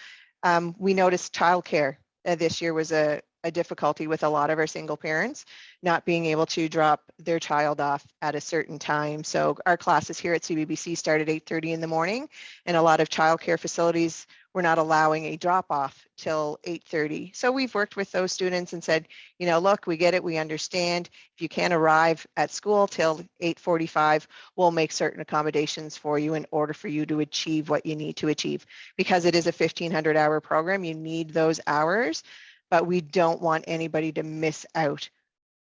we noticed childcare this year was a difficulty with a lot of our single parents not being able to drop their child off at a certain time. So our classes here at CBBC start at 8:30 in the morning, and a lot of childcare facilities were not allowing a drop off till 8:30. So we've worked with those students and said, you know, look, we get it, we understand. If you can't arrive at school till 8:45, we'll make certain accommodations for you in order for you to achieve what you need to achieve. Because it is a 1,500-hour program, you need those hours, but we don't want anybody to miss out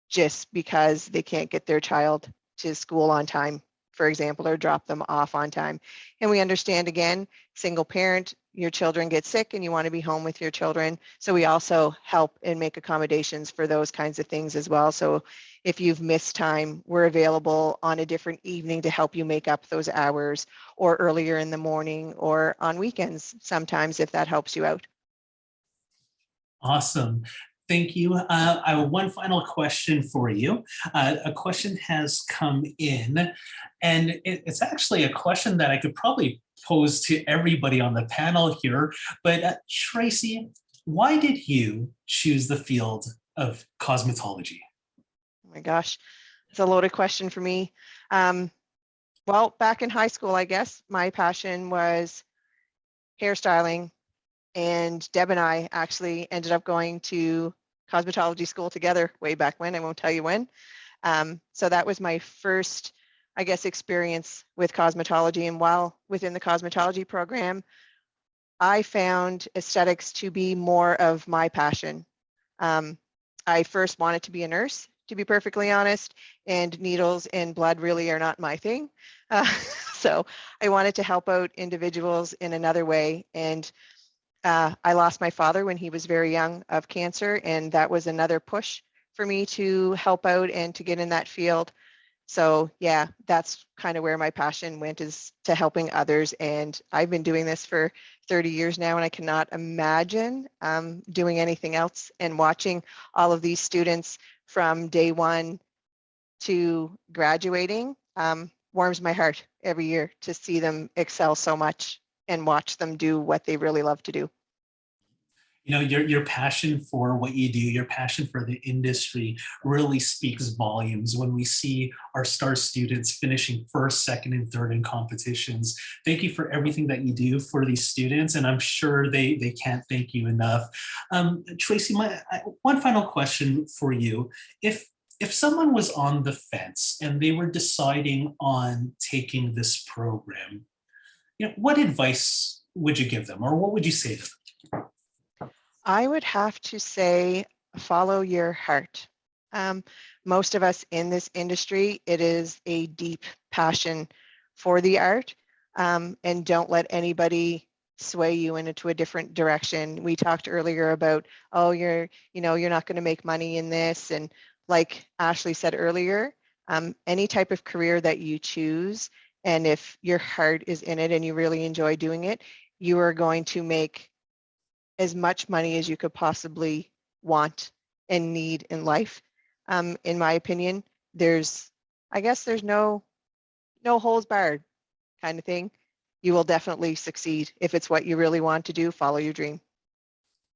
just because they can't get their child to school on time, for example, or drop them off on time. And we understand, again, single parent, your children get sick and you want to be home with your children. So we also help and make accommodations for those kinds of things as well. So if you've missed time, we're available on a different evening to help you make up those hours, or earlier in the morning, or on weekends sometimes, if that helps you out. Awesome. Thank you. I have one final question for you. A question has come in, and it's actually a question that I could probably pose to everybody on the panel here. But Tracy, why did you choose the field of cosmetology? Oh my gosh, it's a loaded question for me. Well, back in high school, I guess my passion was hairstyling, and Deb and I actually ended up going to cosmetology school together way back when. I won't tell you when. So that was my first, I guess, experience with cosmetology. And while within the cosmetology program, I found aesthetics to be more of my passion. I first wanted to be a nurse, to be perfectly honest, and needles and blood really are not my thing. So I wanted to help out individuals in another way. And I lost my father when he was very young of cancer, and that was another push for me to help out and to get in that field. So yeah, that's kind of where my passion went, is to helping others. And I've been doing this for 30 years now, and I cannot imagine doing anything else. And watching all of these students from day one to graduating warms my heart every year to see them excel so much and watch them do what they really love to do. You know, your passion for what you do, your passion for the industry really speaks volumes when we see our star students finishing first, second, and third in competitions. Thank you for everything that you do for these students, and I'm sure they can't thank you enough. Tracy, one final question for you. If someone was on the fence and they were deciding on taking this program, you know, what advice would you give them, or what would you say to them? I would have to say, follow your heart. Most of us in this industry, it is a deep passion for the art, and don't let anybody sway you into a different direction. We talked earlier about, oh, you're not going to make money in this. And like Ashley said earlier, any type of career that you choose, and if your heart is in it and you really enjoy doing it, you are going to make as much money as you could possibly want and need in life. In my opinion, there's no holes barred kind of thing. You will definitely succeed if it's what you really want to do. Follow your dream.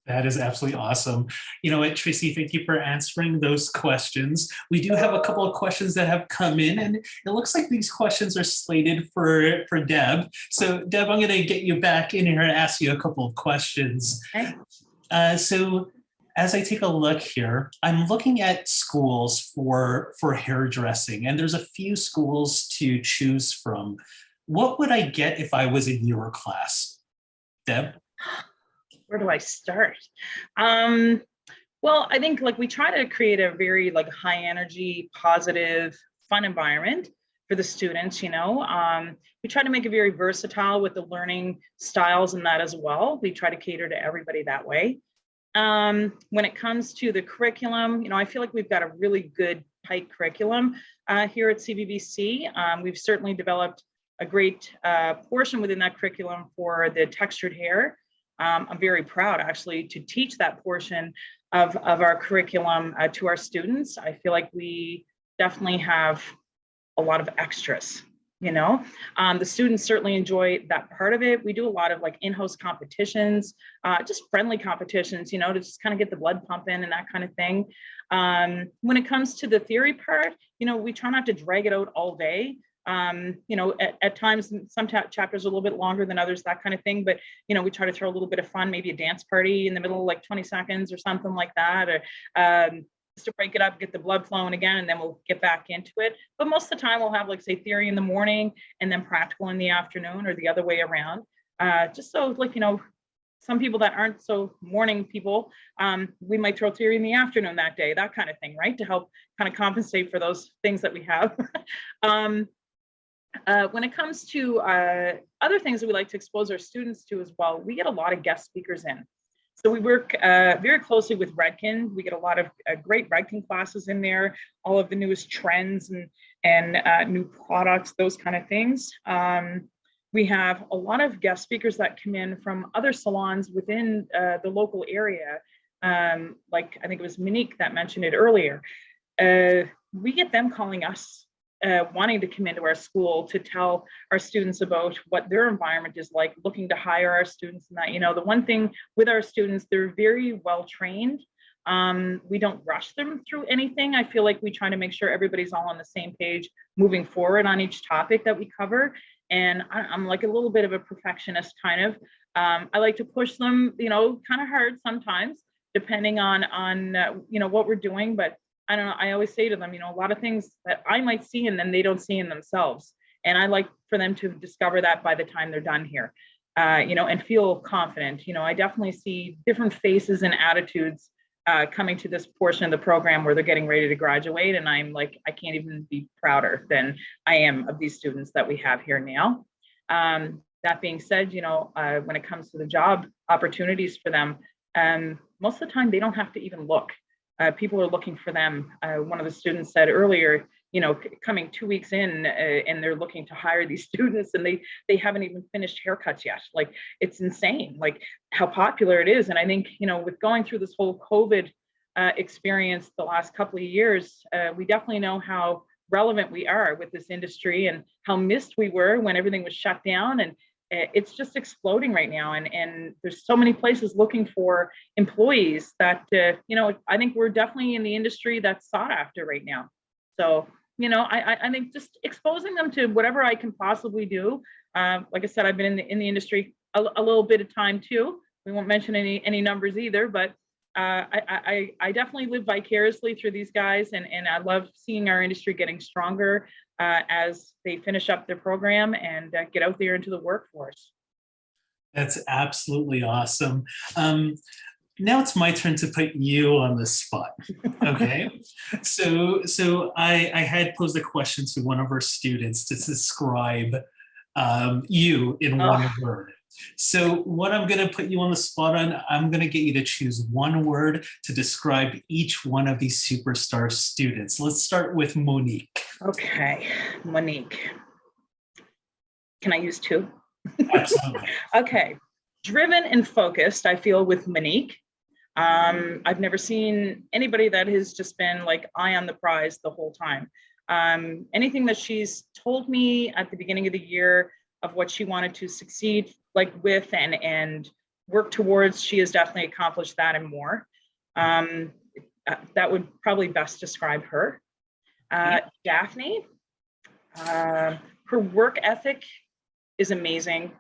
That is absolutely awesome. You know what, Tracy, thank you for answering those questions. We do have a couple of questions that have come in, and it looks like these questions are slated for Deb. So Deb, I'm gonna get you back in here and ask you a couple of questions. Okay. So as I take a look here, I'm looking at schools for hairdressing, and there's a few schools to choose from. What would I get if I was in your class? Deb? Where do I start? Well, I think like we try to create a very like high energy, positive, fun environment for the students, you know. We try to make it very versatile with the learning styles and that as well. We try to cater to everybody that way. When it comes to the curriculum, you know, I feel like we've got a really good tight curriculum here at CBBC. We've certainly developed a great portion within that curriculum for the textured hair. I'm very proud actually to teach that portion of our curriculum to our students. I feel like we definitely have a lot of extras, you know. The students certainly enjoy that part of it. We do a lot of like in-house competitions, just friendly competitions, you know, to just kind of get the blood pumping and that kind of thing. When it comes to the theory part, you know, we try not to drag it out all day. You know, at times, some chapters are a little bit longer than others, that kind of thing. But, you know, we try to throw a little bit of fun, maybe a dance party in the middle, like 20 seconds or something like that, or just to break it up, get the blood flowing again, and then we'll get back into it. But most of the time we'll have like, say, theory in the morning and then practical in the afternoon, or the other way around. Just so like, you know, some people that aren't so morning people, we might throw theory in the afternoon that day, that kind of thing, right? To help kind of compensate for those things that we have. When it comes to other things that we like to expose our students to as well, we get a lot of guest speakers in. So we work very closely with Redken. We get a lot of great Redken classes in there, all of the newest trends and new products, those kind of things. We have a lot of guest speakers that come in from other salons within the local area. Like I think it was Monique that mentioned it earlier. We get them calling us, wanting to come into our school to tell our students about what their environment is like, looking to hire our students. And that, you know, the one thing with our students, they're very well trained. We don't rush them through anything. I feel like we try to make sure everybody's all on the same page moving forward on each topic that we cover. And I'm like a little bit of a perfectionist kind of. I like to push them, you know, kind of hard sometimes, depending on you know, what we're doing. But I don't know, I always say to them, you know, a lot of things that I might see in them, they don't see in themselves. And I like for them to discover that by the time they're done here, you know, and feel confident. You know, I definitely see different faces and attitudes coming to this portion of the program where they're getting ready to graduate. And I'm like, I can't even be prouder than I am of these students that we have here now. That being said, you know, when it comes to the job opportunities for them, most of the time they don't have to even look. People are looking for them. One of the students said earlier, you know, coming 2 weeks in and they're looking to hire these students and they haven't even finished haircuts yet. Like, it's insane, like how popular it is. And I think, you know, with going through this whole COVID experience the last couple of years, we definitely know how relevant we are with this industry and how missed we were when everything was shut down. And it's just exploding right now, and there's so many places looking for employees that you know, I think we're definitely in the industry that's sought after right now. So, you know, I think just exposing them to whatever I can possibly do. Like I said, I've been in the industry a little bit of time too. We won't mention any numbers either, but I definitely live vicariously through these guys, and I love seeing our industry getting stronger as they finish up their program and get out there into the workforce. That's absolutely awesome. Now it's my turn to put you on the spot. Okay. So I had posed a question to one of our students to describe you in one word. So what I'm going to put you on the spot on, I'm going to get you to choose one word to describe each one of these superstar students. Let's start with Monique. Okay, Monique. Can I use two? Absolutely. Okay, driven and focused, I feel, with Monique. I've never seen anybody that has just been like eye on the prize the whole time. Anything that she's told me at the beginning of the year of what she wanted to succeed like with and work towards. She has definitely accomplished that and more. That would probably best describe her. Daphne, her work ethic is amazing.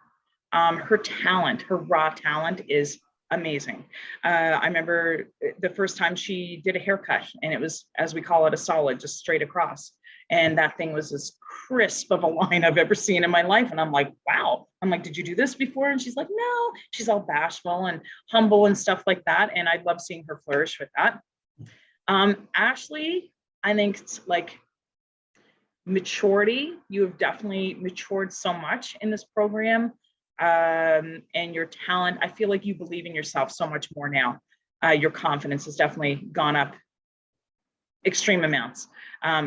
Her talent, her raw talent is amazing. I remember the first time she did a haircut, and it was, as we call it, a solid, just straight across. And that thing was as crisp of a line I've ever seen in my life. And I'm like, wow. I'm like, did you do this before? And she's like, no. She's all bashful and humble and stuff like that. And I love seeing her flourish with that. Ashley, I think it's like maturity. You have definitely matured so much in this program. And your talent, I feel like you believe in yourself so much more now. Your confidence has definitely gone up extreme amounts.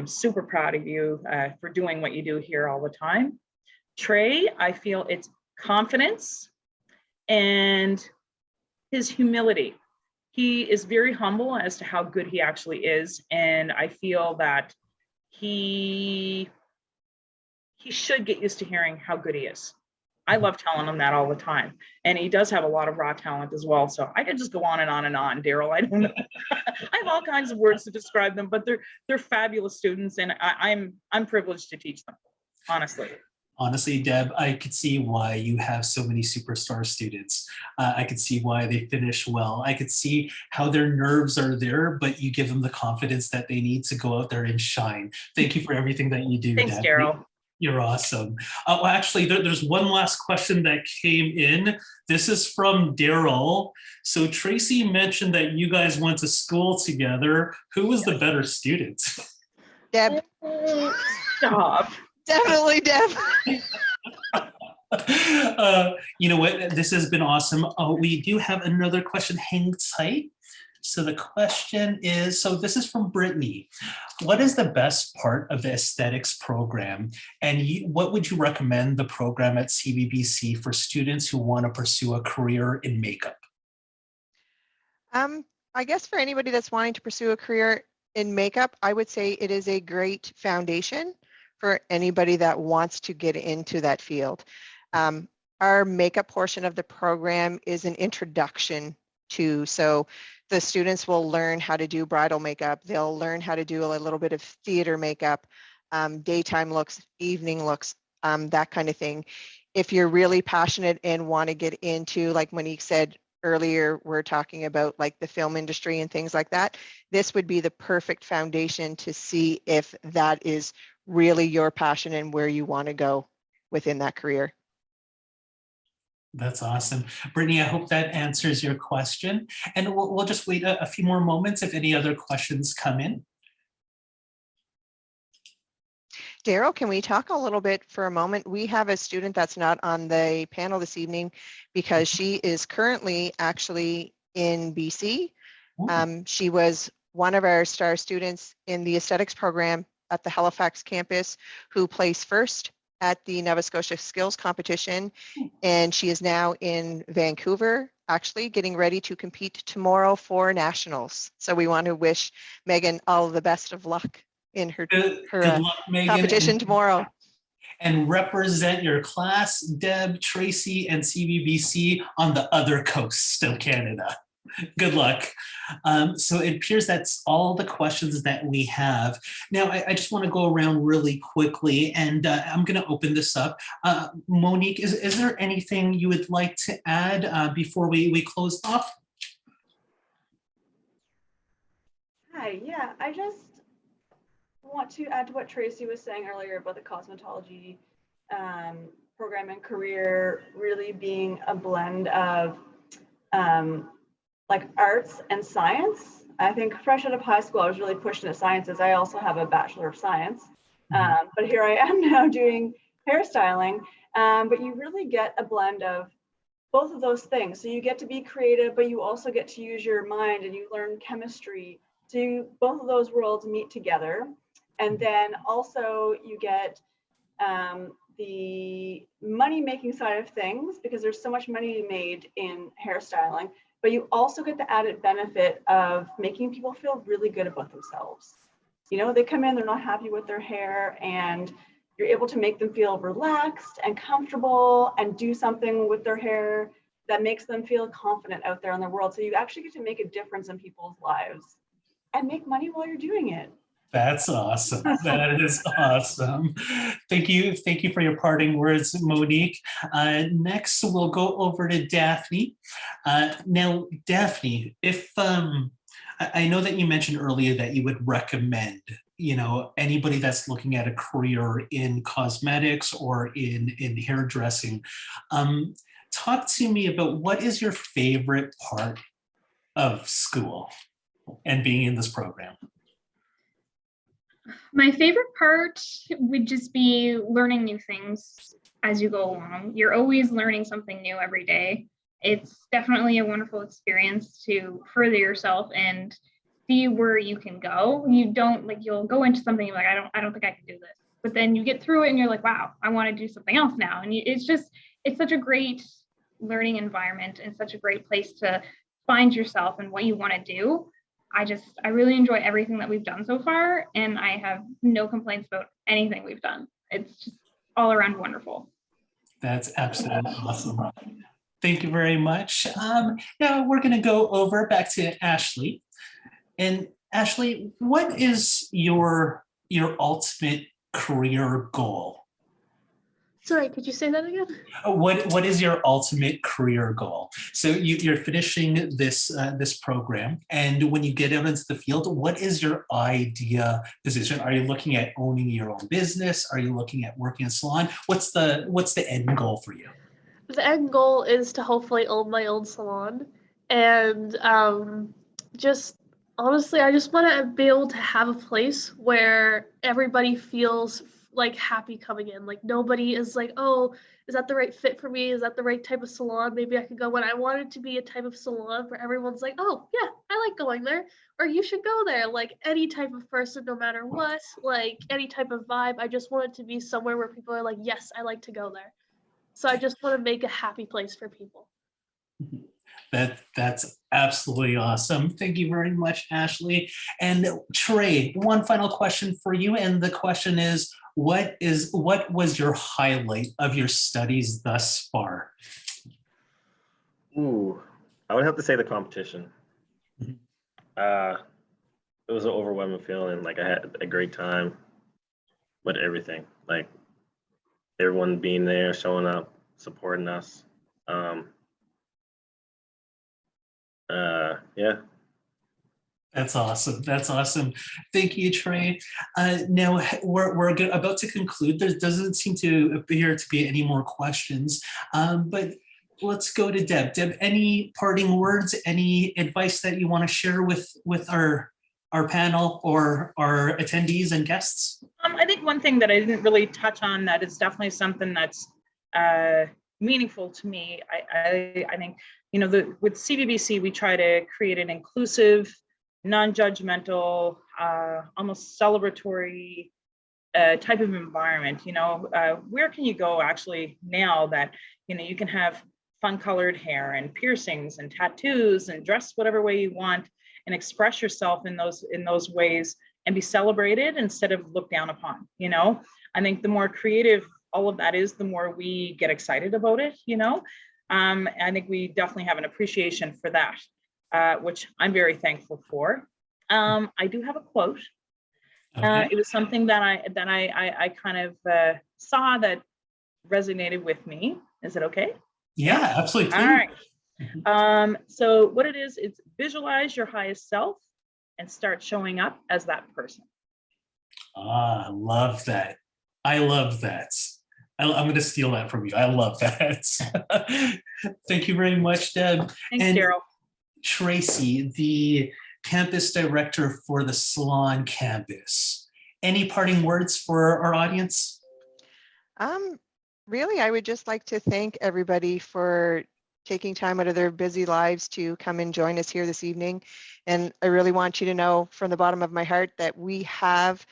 Super proud of you for doing what you do here all the time. Trey, I feel it's confidence and his humility. He is very humble as to how good he actually is. And I feel that he should get used to hearing how good he is. I love telling him that all the time. And he does have a lot of raw talent as well. So I could just go on and on and on, Daryl. I don't know. I have all kinds of words to describe them, but they're fabulous students, and I'm privileged to teach them, honestly. Honestly, Deb, I could see why you have so many superstar students. I could see why they finish well. I could see how their nerves are there, but you give them the confidence that they need to go out there and shine. Thank you for everything that you do, Thanks, Deb. Daryl. You're awesome. Well, actually, there's one last question that came in. This is from Daryl. So Tracy mentioned that you guys went to school together. Who was the better student? Deb, Stop. definitely Deb. You know what? This has been awesome. We do have another question. Hang tight. So the question is, so this is from Brittany. What is the best part of the aesthetics program? And what would you recommend the program at CBBC for students who want to pursue a career in makeup? I guess for anybody that's wanting to pursue a career in makeup, I would say it is a great foundation for anybody that wants to get into that field. Our makeup portion of the program is an introduction to, so the students will learn how to do bridal makeup. They'll learn how to do a little bit of theater makeup, daytime looks, evening looks, that kind of thing. If you're really passionate and want to get into, like Monique said earlier, we're talking about like the film industry and things like that, this would be the perfect foundation to see if that is really your passion and where you want to go within that career. That's awesome. Brittany, I hope that answers your question. And we'll just wait a few more moments if any other questions come in. Daryl, can we talk a little bit for a moment? We have a student that's not on the panel this evening because she is currently actually in BC. She was one of our star students in the aesthetics program at the Halifax campus who placed first at the Nova Scotia Skills Competition, and she is now in Vancouver, actually getting ready to compete tomorrow for nationals. So we want to wish Megan all the best of luck in her Good luck, Megan, competition tomorrow. And represent your class, Deb, Tracy, and CBBC on the other coast of Canada. Good luck. So it appears that's all the questions that we have. Now, I just want to go around really quickly, and I'm going to open this up. Monique, is there anything you would like to add before we close off? Hi, yeah, I just want to add to what Tracy was saying earlier about the cosmetology program and career really being a blend of like arts and science. I think fresh out of high school, I was really pushed into sciences. I also have a Bachelor of Science, but here I am now doing hairstyling. But you really get a blend of both of those things. So you get to be creative, but you also get to use your mind and you learn chemistry. So both of those worlds meet together. And then also you get the money-making side of things because there's so much money made in hairstyling. But you also get the added benefit of making people feel really good about themselves. You know, they come in, they're not happy with their hair, and you're able to make them feel relaxed and comfortable and do something with their hair that makes them feel confident out there in the world. So you actually get to make a difference in people's lives and make money while you're doing it. That's awesome. That is awesome. Thank you. Thank you for your parting words, Monique. Next, we'll go over to Daphne. Now, Daphne, if I know that you mentioned earlier that you would recommend, anybody that's looking at a career in cosmetics or in hairdressing. Talk to me about what is your favorite part of school and being in this program? My favorite part would just be learning new things as you go along. You're always learning something new every day. It's definitely a wonderful experience to further yourself and see where you can go. You'll go into something you're like, I don't think I can do this. But then you get through it and you're like, wow, I want to do something else now. And it's such a great learning environment and such a great place to find yourself and what you want to do. I really enjoy everything that we've done so far, and I have no complaints about anything we've done. It's just all around wonderful. That's absolutely awesome. Thank you very much. Now we're going to go over back to Ashley. And Ashley, what is your ultimate career goal? Sorry, could you say that again? What is your ultimate career goal? So you're finishing this program, and when you get out into the field, what is your idea position? Are you looking at owning your own business? Are you looking at working in a salon? What's the end goal for you? The end goal is to hopefully own my own salon, and just honestly, I just want to be able to have a place where everybody feels like happy coming in. Like nobody is like, oh, is that the right fit for me? Is that the right type of salon? Maybe I could go. When I want it to be a type of salon where everyone's like, oh yeah, I like going there, or you should go there. Like any type of person, no matter what, like any type of vibe. I just want it to be somewhere where people are like, yes, I like to go there. So I just want to make a happy place for people. That's absolutely awesome. Thank you very much, Ashley. And Trey, one final question for you. And the question is, what was your highlight of your studies thus far? Ooh, I would have to say the competition. Mhm. It was an overwhelming feeling. Like I had a great time with everything. Like everyone being there, showing up, supporting us. Yeah. That's awesome. That's awesome. Thank you, Trey. Now we're about to conclude. There doesn't seem to appear to be any more questions, but let's go to Deb. Deb, any parting words, any advice that you want to share with our panel or our attendees and guests? I think one thing that I didn't really touch on that is definitely something that's meaningful to me. I think, with CBBC, we try to create an inclusive, non-judgmental, almost celebratory type of environment. Where can you go actually now that, you can have fun colored hair and piercings and tattoos and dress whatever way you want and express yourself in those ways and be celebrated instead of looked down upon. I think the more creative all of that is, the more we get excited about it. I think we definitely have an appreciation for that, which I'm very thankful for. I do have a quote. Okay. It was something that I kind of saw that resonated with me. Is it okay? Yeah, absolutely. All right. So what it is, it's visualize your highest self and start showing up as that person. I love that. I love that. I'm going to steal that from you. I love that. Thank you very much, Deb. Thanks, And Daryl. Tracy, the campus director for the Salon campus. Any parting words for our audience? Really, I would just like to thank everybody for taking time out of their busy lives to come and join us here this evening. And I really want you to know from the bottom of my heart that we have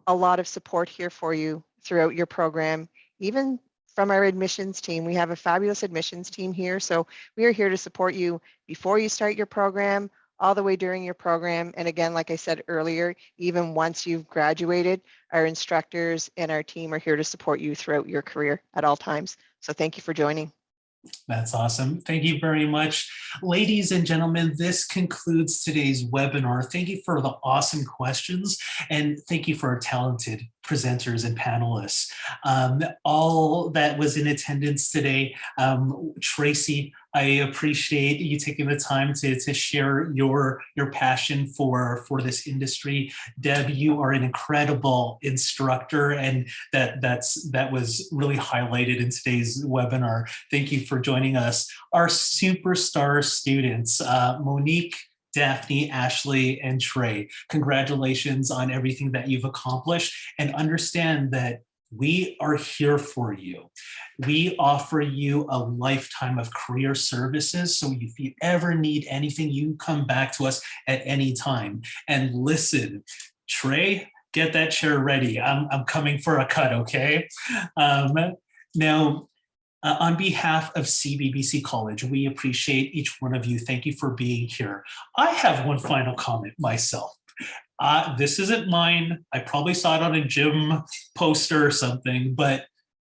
a lot of support here for you throughout your program, even from our admissions team. We have a fabulous admissions team here. So we are here to support you before you start your program, all the way during your program. And again, like I said earlier, even once you've graduated, our instructors and our team are here to support you throughout your career at all times. So thank you for joining. That's awesome. Thank you very much. Ladies and gentlemen, this concludes today's webinar. Thank you for the awesome questions, and thank you for our talented presenters and panelists. All that was in attendance today, Tracy, I appreciate you taking the time to share your passion for this industry. Deb, you are an incredible instructor, and that was really highlighted in today's webinar. Thank you for joining us. Our superstar students, Monique, Daphne, Ashley, and Trey, congratulations on everything that you've accomplished, and understand that we are here for you. We offer you a lifetime of career services. So if you ever need anything, you come back to us at any time. And listen, Trey, get that chair ready. I'm coming for a cut, okay? Now, on behalf of CBBC College, we appreciate each one of you. Thank you for being here. I have one final comment myself. This isn't mine. I probably saw it on a gym poster or something, but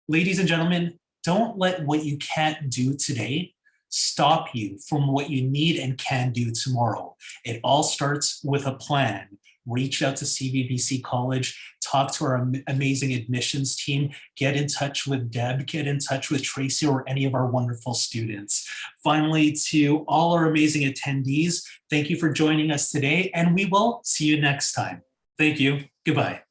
ladies and gentlemen, don't let what you can't do today stop you from what you need and can do tomorrow. It all starts with a plan. Reach out to CBBC College, talk to our amazing admissions team, get in touch with Deb, get in touch with Tracy or any of our wonderful students. Finally, to all our amazing attendees, thank you for joining us today, and we will see you next time. Thank you. Goodbye.